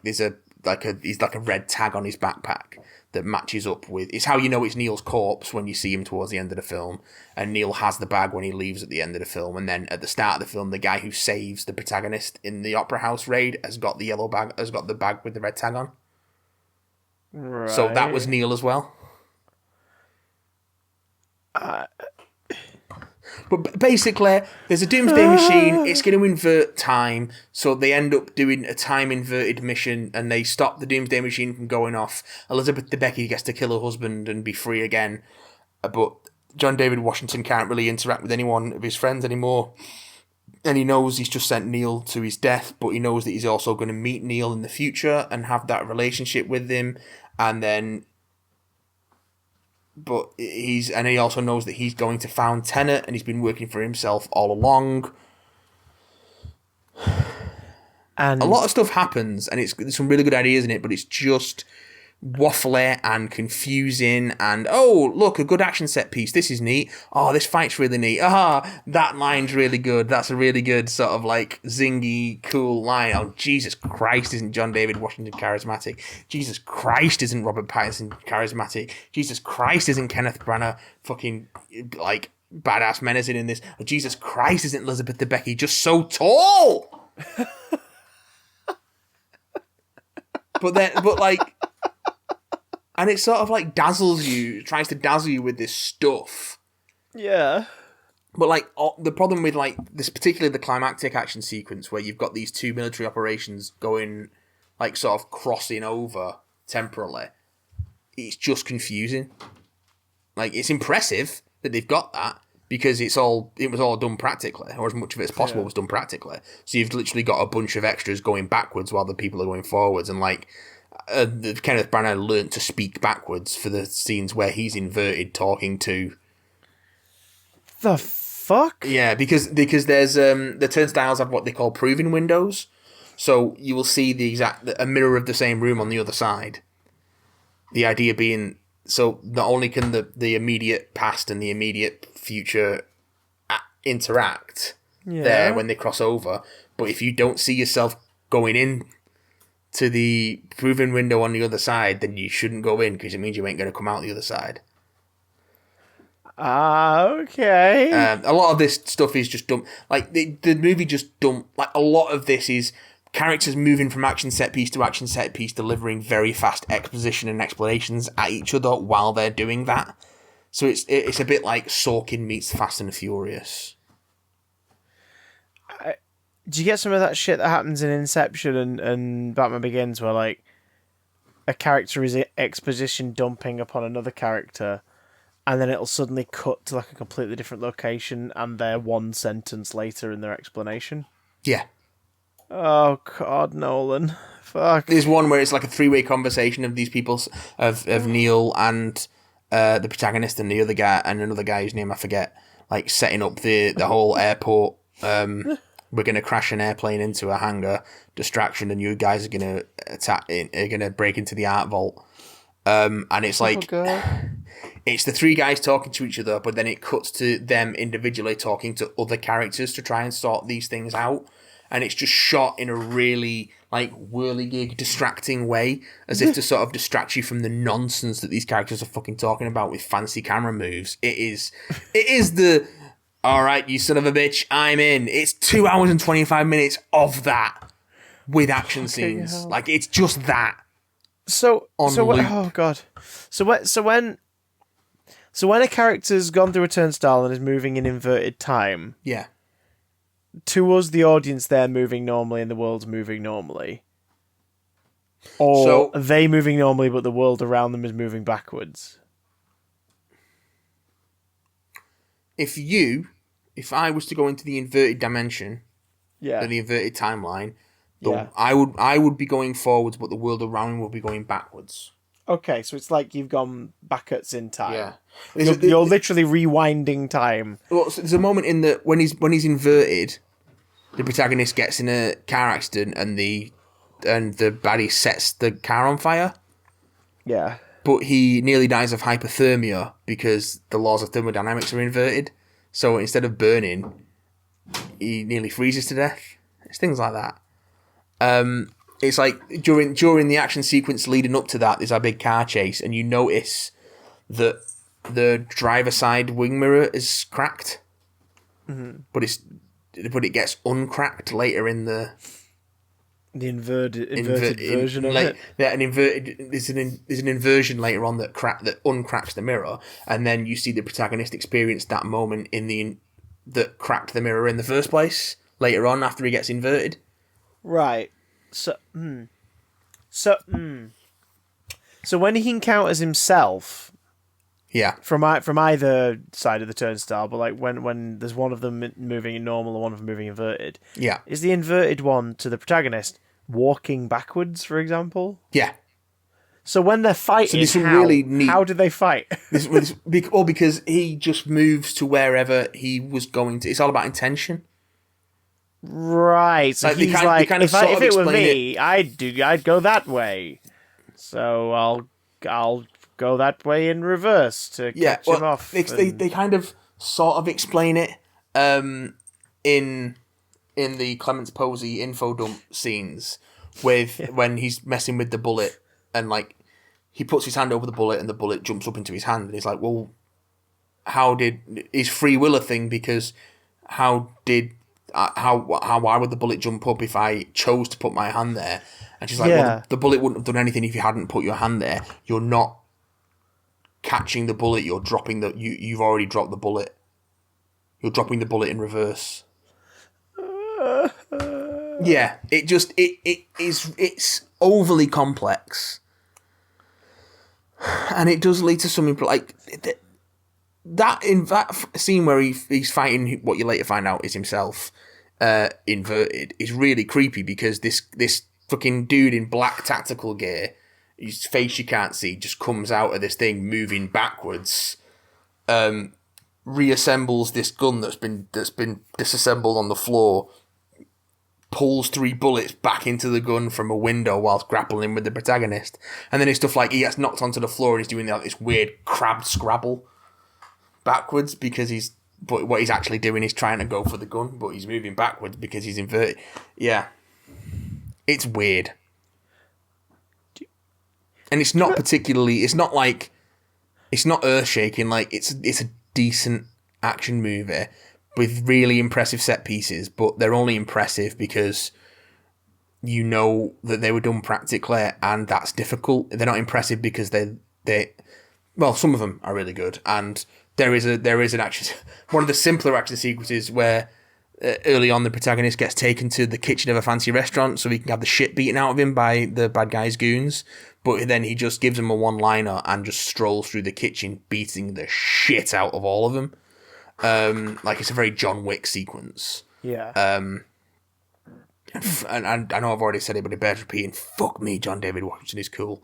There's he's a red tag on his backpack that matches up with. It's how you know it's Neil's corpse when you see him towards the end of the film, and Neil has the bag when he leaves at the end of the film. And then at the start of the film, the guy who saves the protagonist in the Opera House raid has got the yellow bag, has got the bag with the red tag on. Right. So that was Neil as well. But basically, there's a doomsday machine. It's going to invert time, so they end up doing a time-inverted mission, and they stop the doomsday machine from going off. Elizabeth Debicki gets to kill her husband and be free again, but John David Washington can't really interact with anyone of his friends anymore, and he knows he's just sent Neil to his death, but he knows that he's also going to meet Neil in the future and have that relationship with him, and then... But he also knows that he's going to found Tenet, and he's been working for himself all along. And a lot of stuff happens, and there's some really good ideas in it, but it's just waffly and confusing. And oh, look, a good action set piece. This is neat. Oh, this fight's really neat. That line's really good. That's a really good sort of zingy, cool line. Oh, Jesus Christ, isn't John David Washington charismatic? Jesus Christ, isn't Robert Pattinson charismatic? Jesus Christ, isn't Kenneth Branagh fucking badass menacing in this? Oh, Jesus Christ, isn't Elizabeth Debicki just so tall? And it sort of dazzles you, tries to dazzle you with this stuff. Yeah. But the problem with this, particularly the climactic action sequence where you've got these two military operations going, sort of crossing over temporally, it's just confusing. It's impressive that they've got that, because it was all done practically, or as much of it as possible was done practically. So you've literally got a bunch of extras going backwards while the people are going forwards, and like Kenneth Branagh learnt to speak backwards for the scenes where he's inverted talking to. The fuck? Yeah, because there's the turnstiles have what they call proving windows, so you will see a mirror of the same room on the other side. The idea being, so not only can the immediate past and the immediate future interact there when they cross over, but if you don't see yourself going in to the proving window on the other side, then you shouldn't go in, because it means you ain't going to come out the other side. Okay. A lot of this stuff is just dumb. Like, the movie just dumb. Like, a lot of this is characters moving from action set piece to action set piece, delivering very fast exposition and explanations at each other while they're doing that. So it's a bit like Sorkin meets Fast and Furious. Do you get some of that shit that happens in Inception and Batman Begins, where like a character is exposition dumping upon another character, and then it'll suddenly cut to like a completely different location, and they're one sentence later in their explanation? Yeah. Oh God, Nolan! Fuck. There's one where it's like a three-way conversation of these people, of Neil and the protagonist and the other guy and another guy whose name I forget, like setting up the whole airport. We're going to crash an airplane into a hangar, distraction, and you guys are going to break into the art vault. And it's like, it's the three guys talking to each other, but then it cuts to them individually talking to other characters to try and sort these things out. And it's just shot in a really like whirligig, distracting way, as if to sort of distract you from the nonsense that these characters are fucking talking about with fancy camera moves. It is the, all right, you son of a bitch, I'm in. It's 2 hours and 25 minutes of that with action scenes. Hell. Like, it's just that. Oh God. So when a character's gone through a turnstile and is moving in inverted time, yeah, to us, the audience, they're moving normally and the world's moving normally, or are they moving normally but the world around them is moving backwards? If I was to go into the inverted dimension, or the inverted timeline, I would be going forwards, but the world around me will be going backwards. Okay, so it's like you've gone backwards in time. Yeah, you're literally rewinding time. Well, so there's a moment in when he's inverted, the protagonist gets in a car accident and the baddie sets the car on fire. Yeah, but he nearly dies of hypothermia because the laws of thermodynamics are inverted. So instead of burning, he nearly freezes to death. It's things like that. It's like during the action sequence leading up to that, there's a big car chase, and you notice that the driver's side wing mirror is cracked, but it gets uncracked later in the inverted version of it. Yeah, there's an inversion later on that uncracks the mirror, and then you see the protagonist experience that moment that cracked the mirror in the first place later on after he gets inverted. Right. So when he encounters himself, from either side of the turnstile, but like when there's one of them moving in normal and one of them moving inverted, is the inverted one to the protagonist walking backwards, for example? Yeah. So when they're fighting, how do they fight? Because he just moves to wherever he was going to. It's all about intention. Right. So he's if it were me, I'd go that way. So I'll go that way in reverse to catch him off. They kind of sort of explain it in the Clements Posey info dump scenes when he's messing with the bullet and like he puts his hand over the bullet and the bullet jumps up into his hand and he's like, well, is free will a thing? Because why would the bullet jump up if I chose to put my hand there? And she's like, well, the bullet wouldn't have done anything if you hadn't put your hand there. You're not catching the bullet, you're dropping you've already dropped the bullet. You're dropping the bullet in reverse. Yeah, it's overly complex. And it does lead to something like that in that scene where he's fighting what you later find out is himself, inverted, is really creepy because this fucking dude in black tactical gear, his face you can't see, just comes out of this thing moving backwards, reassembles this gun that's been disassembled on the floor, pulls 3 bullets back into the gun from a window whilst grappling with the protagonist, and then it's stuff like he gets knocked onto the floor and he's doing this weird crab scrabble backwards but what he's actually doing is trying to go for the gun, but he's moving backwards because he's inverted. Yeah. It's weird. And it's not particularly... It's not earth-shaking. Like, it's a decent action movie with really impressive set pieces, but they're only impressive because you know that they were done practically, and that's difficult. They're not impressive because well, some of them are really good, and there is an action... One of the simpler action sequences where early on the protagonist gets taken to the kitchen of a fancy restaurant so he can have the shit beaten out of him by the bad guy's goons, but then he just gives him a one-liner and just strolls through the kitchen beating the shit out of all of them. Like, it's a very John Wick sequence. Yeah. And I know I've already said it, but it bears repeating. Fuck me, John David Washington is cool.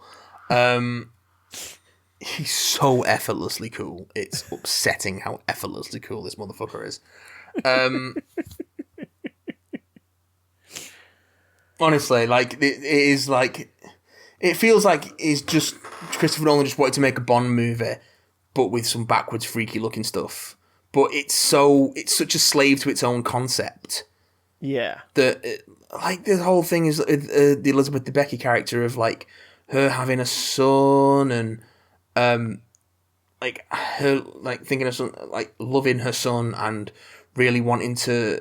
He's so effortlessly cool. It's upsetting how effortlessly cool this motherfucker is. Honestly, like, it is like... It feels like it's just... Christopher Nolan just wanted to make a Bond movie, but with some backwards, freaky-looking stuff. But it's such a slave to its own concept. Yeah. That, like, the whole thing is the Elizabeth Debicki character of, like, her having a son and... like her, like thinking of son, like loving her son and really wanting to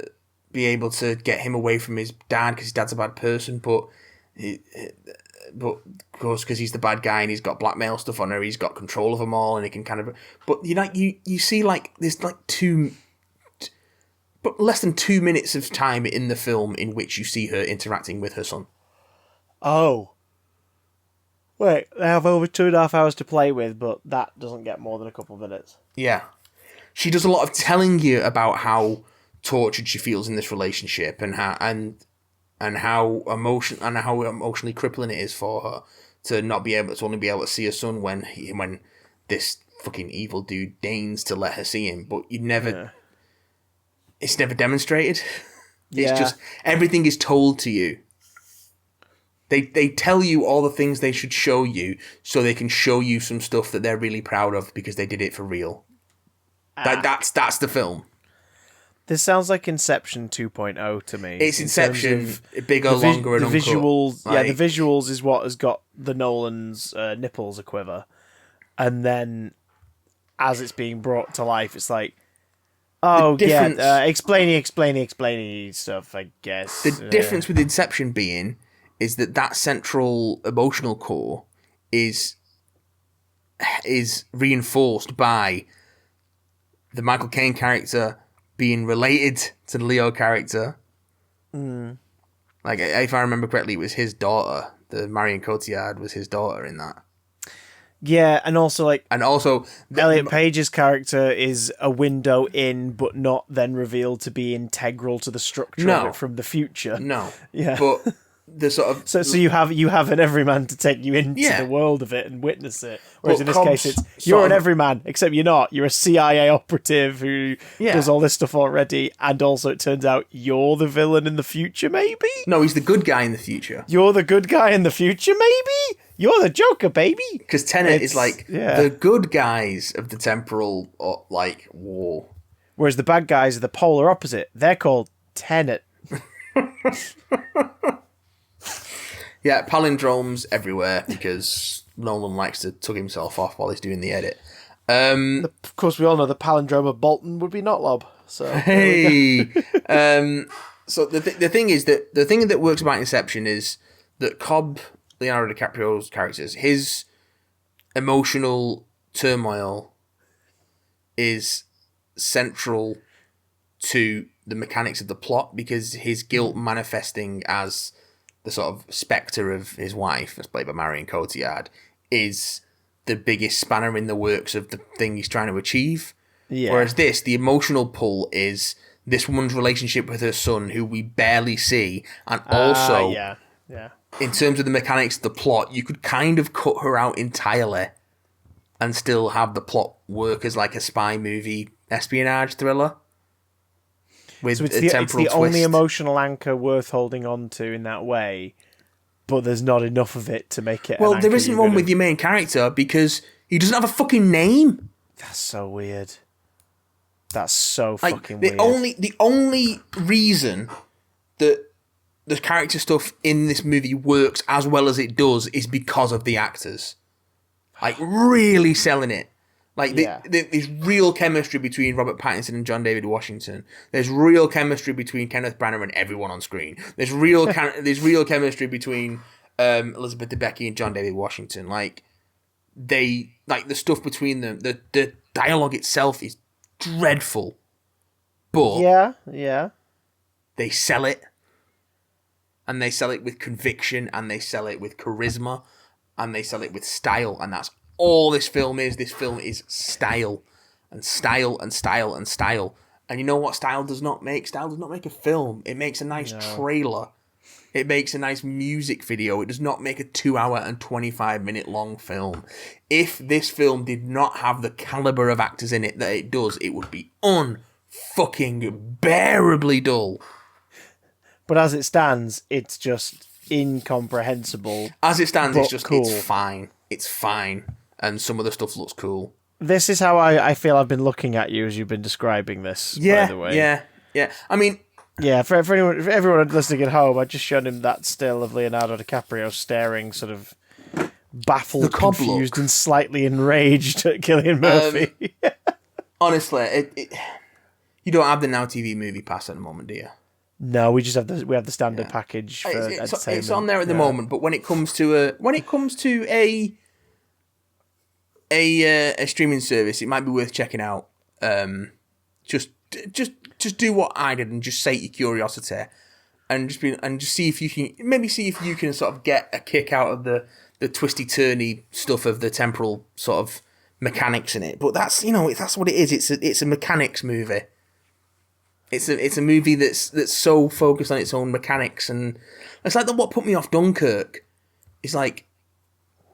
be able to get him away from his dad because his dad's a bad person, but of course because he's the bad guy and he's got blackmail stuff on her, he's got control of them all and he can kind of. But you see like there's like less than 2 minutes of time in the film in which you see her interacting with her son. Oh. Wait, they have over 2.5 hours to play with, but that doesn't get more than a couple of minutes. Yeah. She does a lot of telling you about how tortured she feels in this relationship and how emotionally crippling it is for her to only be able to see her son when this fucking evil dude deigns to let her see him, but it's never demonstrated. It's just everything is told to you. They tell you all the things they should show you so they can show you some stuff that they're really proud of because they did it for real. That's the film. This sounds like Inception 2.0 to me. It's Inception, bigger, longer, and the uncut. Visuals, the visuals is what has got the Nolans' nipples a quiver. And then, as it's being brought to life, it's like, explaining stuff, I guess. The difference with Inception being... is that central emotional core is reinforced by the Michael Caine character being related to the Leo character. Mm. Like, if I remember correctly, it was his daughter. The Marion Cotillard was his daughter in that. Yeah, and also Elliot Page's character is a window in, but not then revealed to be integral to the structure of it from the future. No. Yeah. But the sort of so you have an everyman to take you into the world of it and witness it. Whereas in this case, you're an everyman, except you're not. You're a CIA operative who does all this stuff already, and also it turns out you're the villain in the future. Maybe no, he's the good guy in the future. You're the good guy in the future. Maybe you're the Joker, baby. Because Tenet is like the good guys of the temporal war, whereas the bad guys are the polar opposite. They're called Tenet. Yeah, palindromes everywhere because Nolan likes to tug himself off while he's doing the edit. Of course, we all know the palindrome of Bolton would be Notlob. So hey, so the thing is that the thing that works about Inception is that Cobb, Leonardo DiCaprio's characters, his emotional turmoil is central to the mechanics of the plot because his guilt manifesting as the sort of spectre of his wife, as played by Marion Cotillard, is the biggest spanner in the works of the thing he's trying to achieve. Yeah. Whereas the emotional pull is this woman's relationship with her son, who we barely see, and also, yeah. in terms of the mechanics of the plot, you could kind of cut her out entirely and still have the plot work as like a spy movie espionage thriller. With So it's a temporal the twist. only emotional anchor worth holding on to in that way, but there's not enough of it to make it. Well, there isn't one with your main character because he doesn't have a fucking name. That's so weird. That's so fucking weird. The only reason that the character stuff in this movie works as well as it does is because of the actors. Like, really selling it. Like, there's real chemistry between Robert Pattinson and John David Washington. There's real chemistry between Kenneth Branagh and everyone on screen. There's real chemistry between Elizabeth Debicki and John David Washington. Like, the stuff between them, the dialogue itself is dreadful. But yeah. They sell it. And they sell it with conviction, and they sell it with charisma, and they sell it with style, and that's all this film is. This film is style, and style, and style, and style. And you know what style does not make? Style does not make a film. It makes a nice trailer. It makes a nice music video. It does not make a 2-hour and 25-minute long film. If this film did not have the caliber of actors in it that it does, it would be unfucking bearably dull. But as it stands, it's just incomprehensible. As it stands, it's just cool. It's fine. It's fine. And some of the stuff looks cool. This is how I feel I've been looking at you as you've been describing this, by the way. Yeah. I mean... Yeah, for everyone listening at home, I just showed him that still of Leonardo DiCaprio staring sort of baffled, confused, and slightly enraged at Cillian Murphy. Honestly, you don't have the Now TV movie pass at the moment, do you? No, we just have the standard package for entertainment. It's on there at the moment, but when it comes to a streaming service, it might be worth checking out. Just do what I did and just sate your curiosity, and just see if you can sort of get a kick out of the twisty turny stuff of the temporal sort of mechanics in it. But that's what it is. It's a mechanics movie. It's a movie that's so focused on its own mechanics, and it's like what put me off Dunkirk is like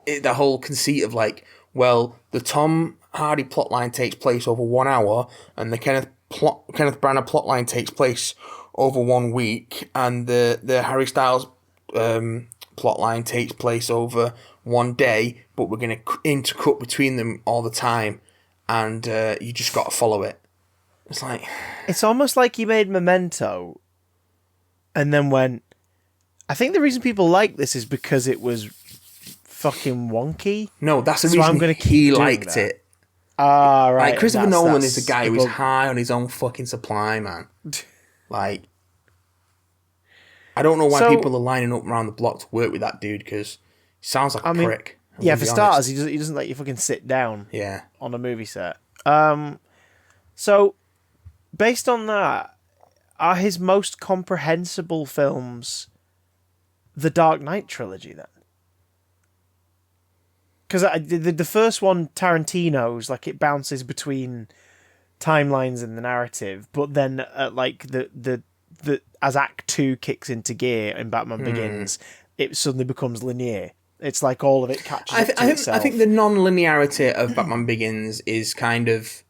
the whole conceit of like, well, the Tom Hardy plotline takes place over 1 hour, and the Kenneth Branagh plotline takes place over 1 week, and the Harry Styles plotline takes place over 1 day, but we're going to intercut between them all the time, and you just got to follow it. It's like... It's almost like he made Memento and then went... I think the reason people like this is because it was fucking wonky. No, that's the reason he liked it. Ah, right. Like, Christopher Nolan is the guy who's high on his own fucking supply, man. Like... I don't know why people are lining up around the block to work with that dude, because he sounds like a prick. Yeah, for starters, he doesn't let you fucking sit down on a movie set. So... Based on that, are his most comprehensible films the Dark Knight trilogy then? Because the first one, Tarantino's, like it bounces between timelines in the narrative, but then like the as Act 2 kicks into gear in Batman Begins, it suddenly becomes linear. It's like all of it catches up to itself. I think the non-linearity of Batman Begins is kind of...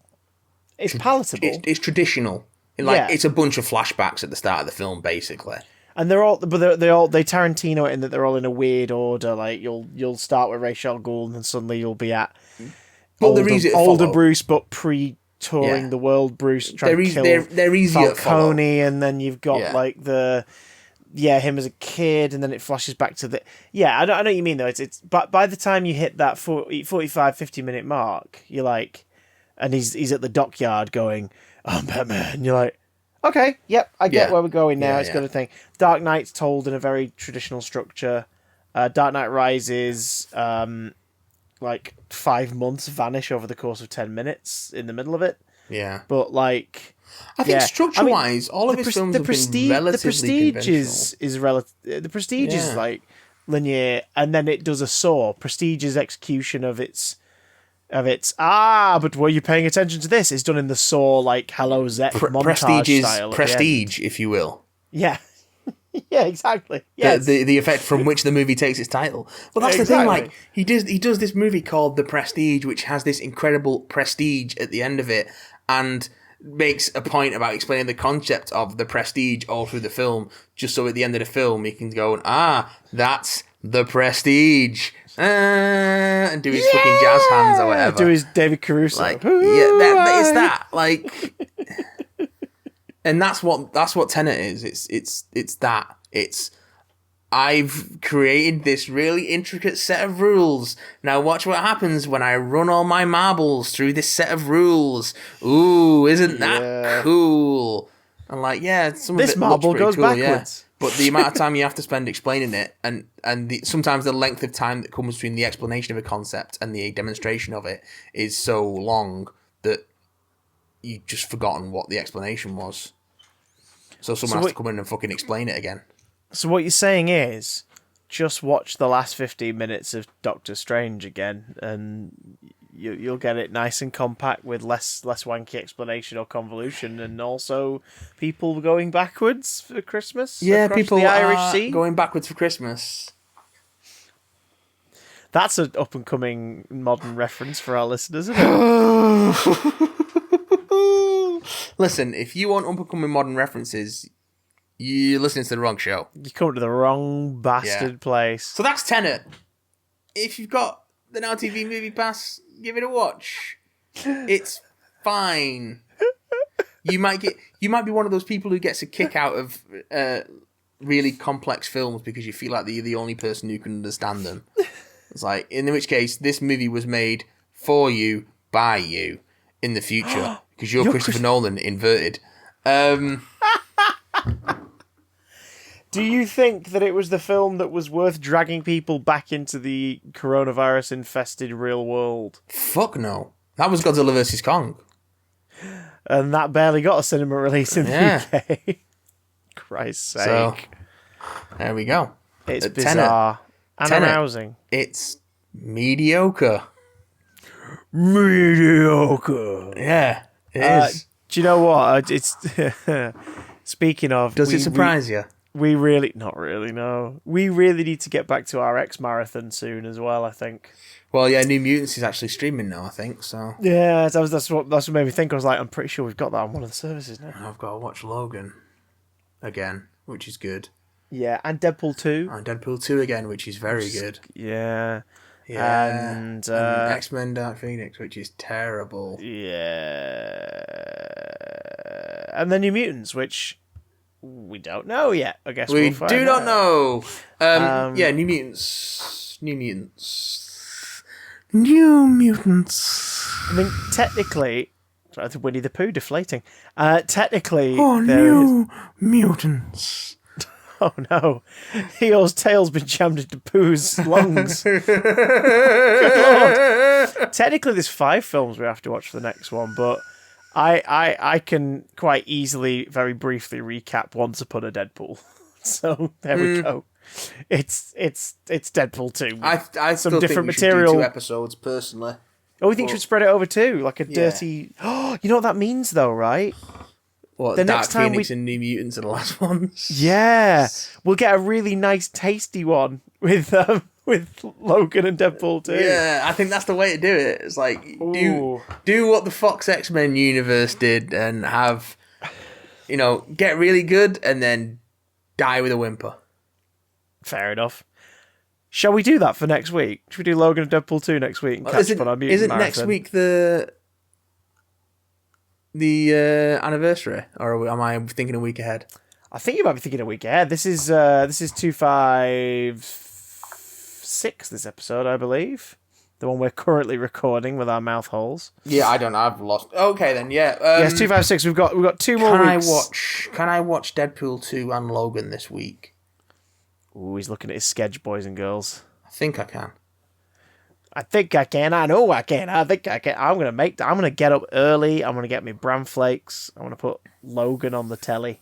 It's palatable. It's traditional. It's a bunch of flashbacks at the start of the film, basically. And they Tarantino it in that they're all in a weird order. Like you'll start with Ra's al Ghul, and then suddenly you'll be at older Bruce, but pre-touring the world Bruce trying to kill they're easier Falcone, and then you've got him as a kid, and then it flashes back to the I know what you mean though. It's but by the time you hit that 45-50 minute mark, you're like. And he's at the dockyard going, I'm Batman. And you're like, okay, yep, I get where we're going now. It's got a thing. Dark Knight's told in a very traditional structure. Dark Knight Rises, 5 months vanish over the course of 10 minutes in the middle of it. Yeah. But like... I think structure-wise, all of his films have been relatively conventional. The Prestige is like linear, and then it does a Saw. Prestige's execution of its... of its but were you paying attention to this? It's done in the Saw like Hello Zek montage style. Prestige, if you will. Yeah. Yeah, exactly. Yes. The effect from which the movie takes its title. Well, that's the thing. Like he does this movie called The Prestige, which has this incredible prestige at the end of it, and makes a point about explaining the concept of the prestige all through the film, just so at the end of the film he can go, that's the prestige, and do his fucking jazz hands or whatever. Do his David Caruso. Like, it's that. Like, and that's what Tenet is. It's that. It's I've created this really intricate set of rules. Now watch what happens when I run all my marbles through this set of rules. Ooh, isn't that cool? And like, some this of it marble looks goes cool, backwards. But the amount of time you have to spend explaining it, and sometimes the length of time that comes between the explanation of a concept and the demonstration of it is so long that you've just forgotten what the explanation was. So someone has to come in and fucking explain it again. So what you're saying is, just watch the last 15 minutes of Doctor Strange again, and you'll get it nice and compact with less wanky explanation or convolution, and also people going backwards for Christmas. Yeah, people the Irish are Sea. going backwards for Christmas. That's an up and coming modern reference for our listeners, isn't it? Listen, if you want up and coming modern references, you're listening to the wrong show. You come to the wrong bastard place. So that's Tenet. If you've got the Now TV Movie Pass, give it a watch. It's fine. You might be one of those people who gets a kick out of really complex films because you feel like you're the only person who can understand them. It's like, in which case, this movie was made for you, by you, in the future. Because you're Christopher Nolan, inverted. Do you think that it was the film that was worth dragging people back into the coronavirus-infested real world? Fuck no. That was Godzilla vs. Kong. And that barely got a cinema release in the UK. Christ's sake. So, there we go. It's bizarre and arousing. It's mediocre. Mediocre. Yeah, it is. Do you know what? It's speaking of... Does it surprise you? We really... Not really, no. We really need to get back to our X-Marathon soon as well, I think. Well, yeah, New Mutants is actually streaming now, I think, so... Yeah, that's what made me think. I was like, I'm pretty sure we've got that on one of the services now. I've got to watch Logan again, which is good. Yeah, and Deadpool 2. And Deadpool 2 again, which is very good. Yeah. Yeah. And X-Men Dark Phoenix, which is terrible. Yeah. And then New Mutants, which... we don't know yet. I guess we we'll do not know. Yeah, New Mutants. New Mutants. New Mutants. I mean, technically, Winnie the Pooh deflating. Technically, New Mutants. Oh no, Eeyore's tail's been jammed into Pooh's lungs. Good Lord. Technically, there's 5 films we have to watch for the next one, but I can quite easily, very briefly recap Once Upon a Deadpool. So there we go. It's Deadpool 2. I some still different think we material. should do 2 episodes personally. Oh, we think we should spread it over 2, like a dirty. Oh, you know what that means though, right? What, the Dark next time Phoenix and New Mutants are the last ones? Yeah, we'll get a really nice, tasty one with Logan and Deadpool 2. Yeah, I think that's the way to do it. It's like do what the Fox X-Men universe did and have, get really good and then die with a whimper. Fair enough. Shall we do that for next week? Should we do Logan and Deadpool 2 next week? And catch up on our mutant isn't marathon? Next week the anniversary, or am I thinking a week ahead? I think you might be thinking a week ahead. This is 256. This episode, I believe, the one we're currently recording with our mouth holes. Yeah, I don't know. I've lost. Okay, then yeah. Yes, 256. We've got 2 more weeks. Can I watch Deadpool 2 and Logan this week? Ooh, he's looking at his sketch, boys and girls. I think I can. I think I can. I know I can. I think I can. I'm gonna get up early. I'm gonna get me bran flakes. I'm gonna put Logan on the telly.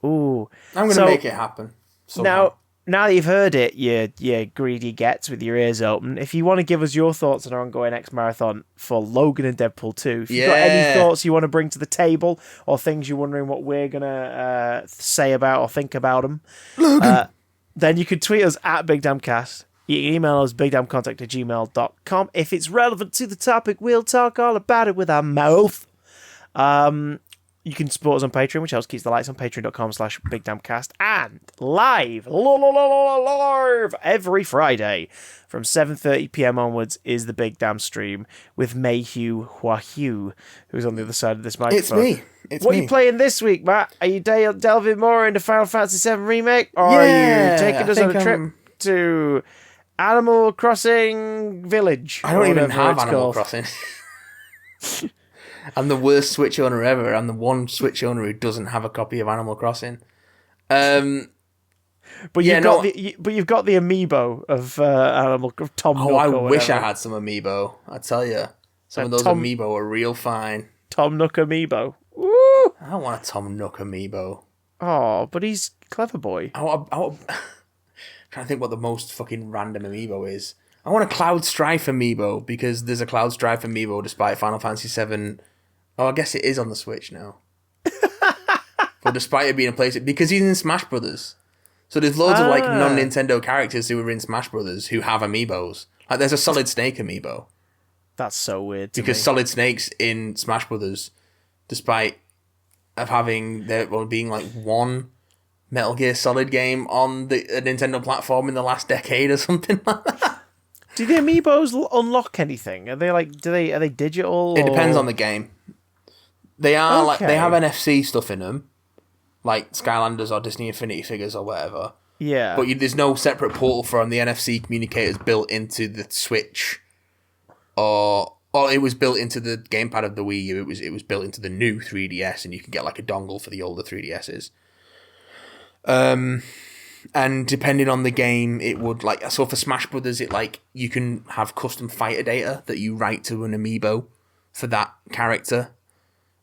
Ooh. I'm gonna make it happen. Somehow. Now, now that you've heard it, you greedy gets with your ears open, if you want to give us your thoughts on our ongoing X Marathon for Logan and Deadpool 2, if you've got any thoughts you want to bring to the table or things you're wondering what we're going to say about or think about them, then you can tweet us at BigDamnCast. You can email us bigdamncontact@gmail.com. If it's relevant to the topic, we'll talk all about it with our mouth. You can support us on Patreon, which helps keep the lights on, patreon.com/BigDamnCast. And live every Friday from 7:30 p.m. onwards is the Big Damn stream with Mayhew Wahoo, who's on the other side of this microphone. It's what me. Are you playing this week, Matt? Are you delving more into Final Fantasy VII Remake? Or are you taking us on a trip to Animal Crossing Village? I don't even have Animal Crossing. I'm the worst Switch owner ever. I'm the one Switch owner who doesn't have a copy of Animal Crossing. But you've got the amiibo of Tom Nook. Oh, I wish I had some amiibo. I tell you, some of those amiibo are real fine. Tom Nook amiibo. Woo! I don't want a Tom Nook amiibo. Oh, but he's clever boy. I'm trying to think what the most fucking random amiibo is. I want a Cloud Strife amiibo because there's a Cloud Strife amiibo despite Final Fantasy VII. Oh, I guess it is on the Switch now. But despite it being a place, because he's in Smash Brothers. So there's loads of like non-Nintendo characters who are in Smash Brothers who have amiibos. Like there's a Solid Snake amiibo. That's so weird. Because Solid Snake's in Smash Brothers, despite of having there being like one Metal Gear Solid game on the Nintendo platform in the last decade or something like that. Do the amiibos unlock anything? Are they like? Are they digital? It depends on the game. They are like they have NFC stuff in them, like Skylanders or Disney Infinity figures or whatever. Yeah. But there's no separate portal for them. The NFC communicators built into the Switch, or it was built into the gamepad of the Wii U. It was built into the new 3DS, and you could get like a dongle for the older 3DSs. And depending on the game, it would so for Smash Brothers, you can have custom fighter data that you write to an amiibo for that character,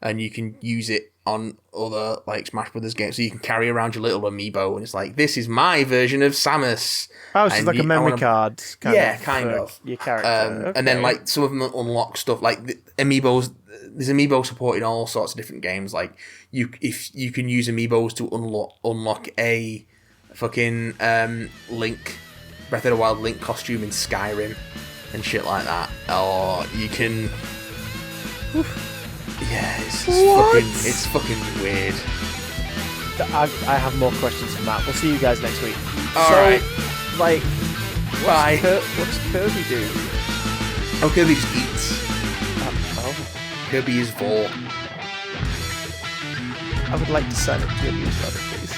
and you can use it on other Smash Brothers games. So you can carry around your little amiibo, and it's like, this is my version of Samus. Oh, so it's like a memory card. Kind of. Your character. And then some of them unlock stuff like the amiibos. There's amiibo support in all sorts of different games. Like if you can use amiibos to unlock a fucking Link, Breath of the Wild Link costume in Skyrim and shit like that. Or you can... Yeah, it's fucking weird. I have more questions for Matt. We'll see you guys next week. Alright. Bye. What does Kirby do? Oh, Kirby just eats. Kirby is Vor. I would like to sign up to your newsletter, please.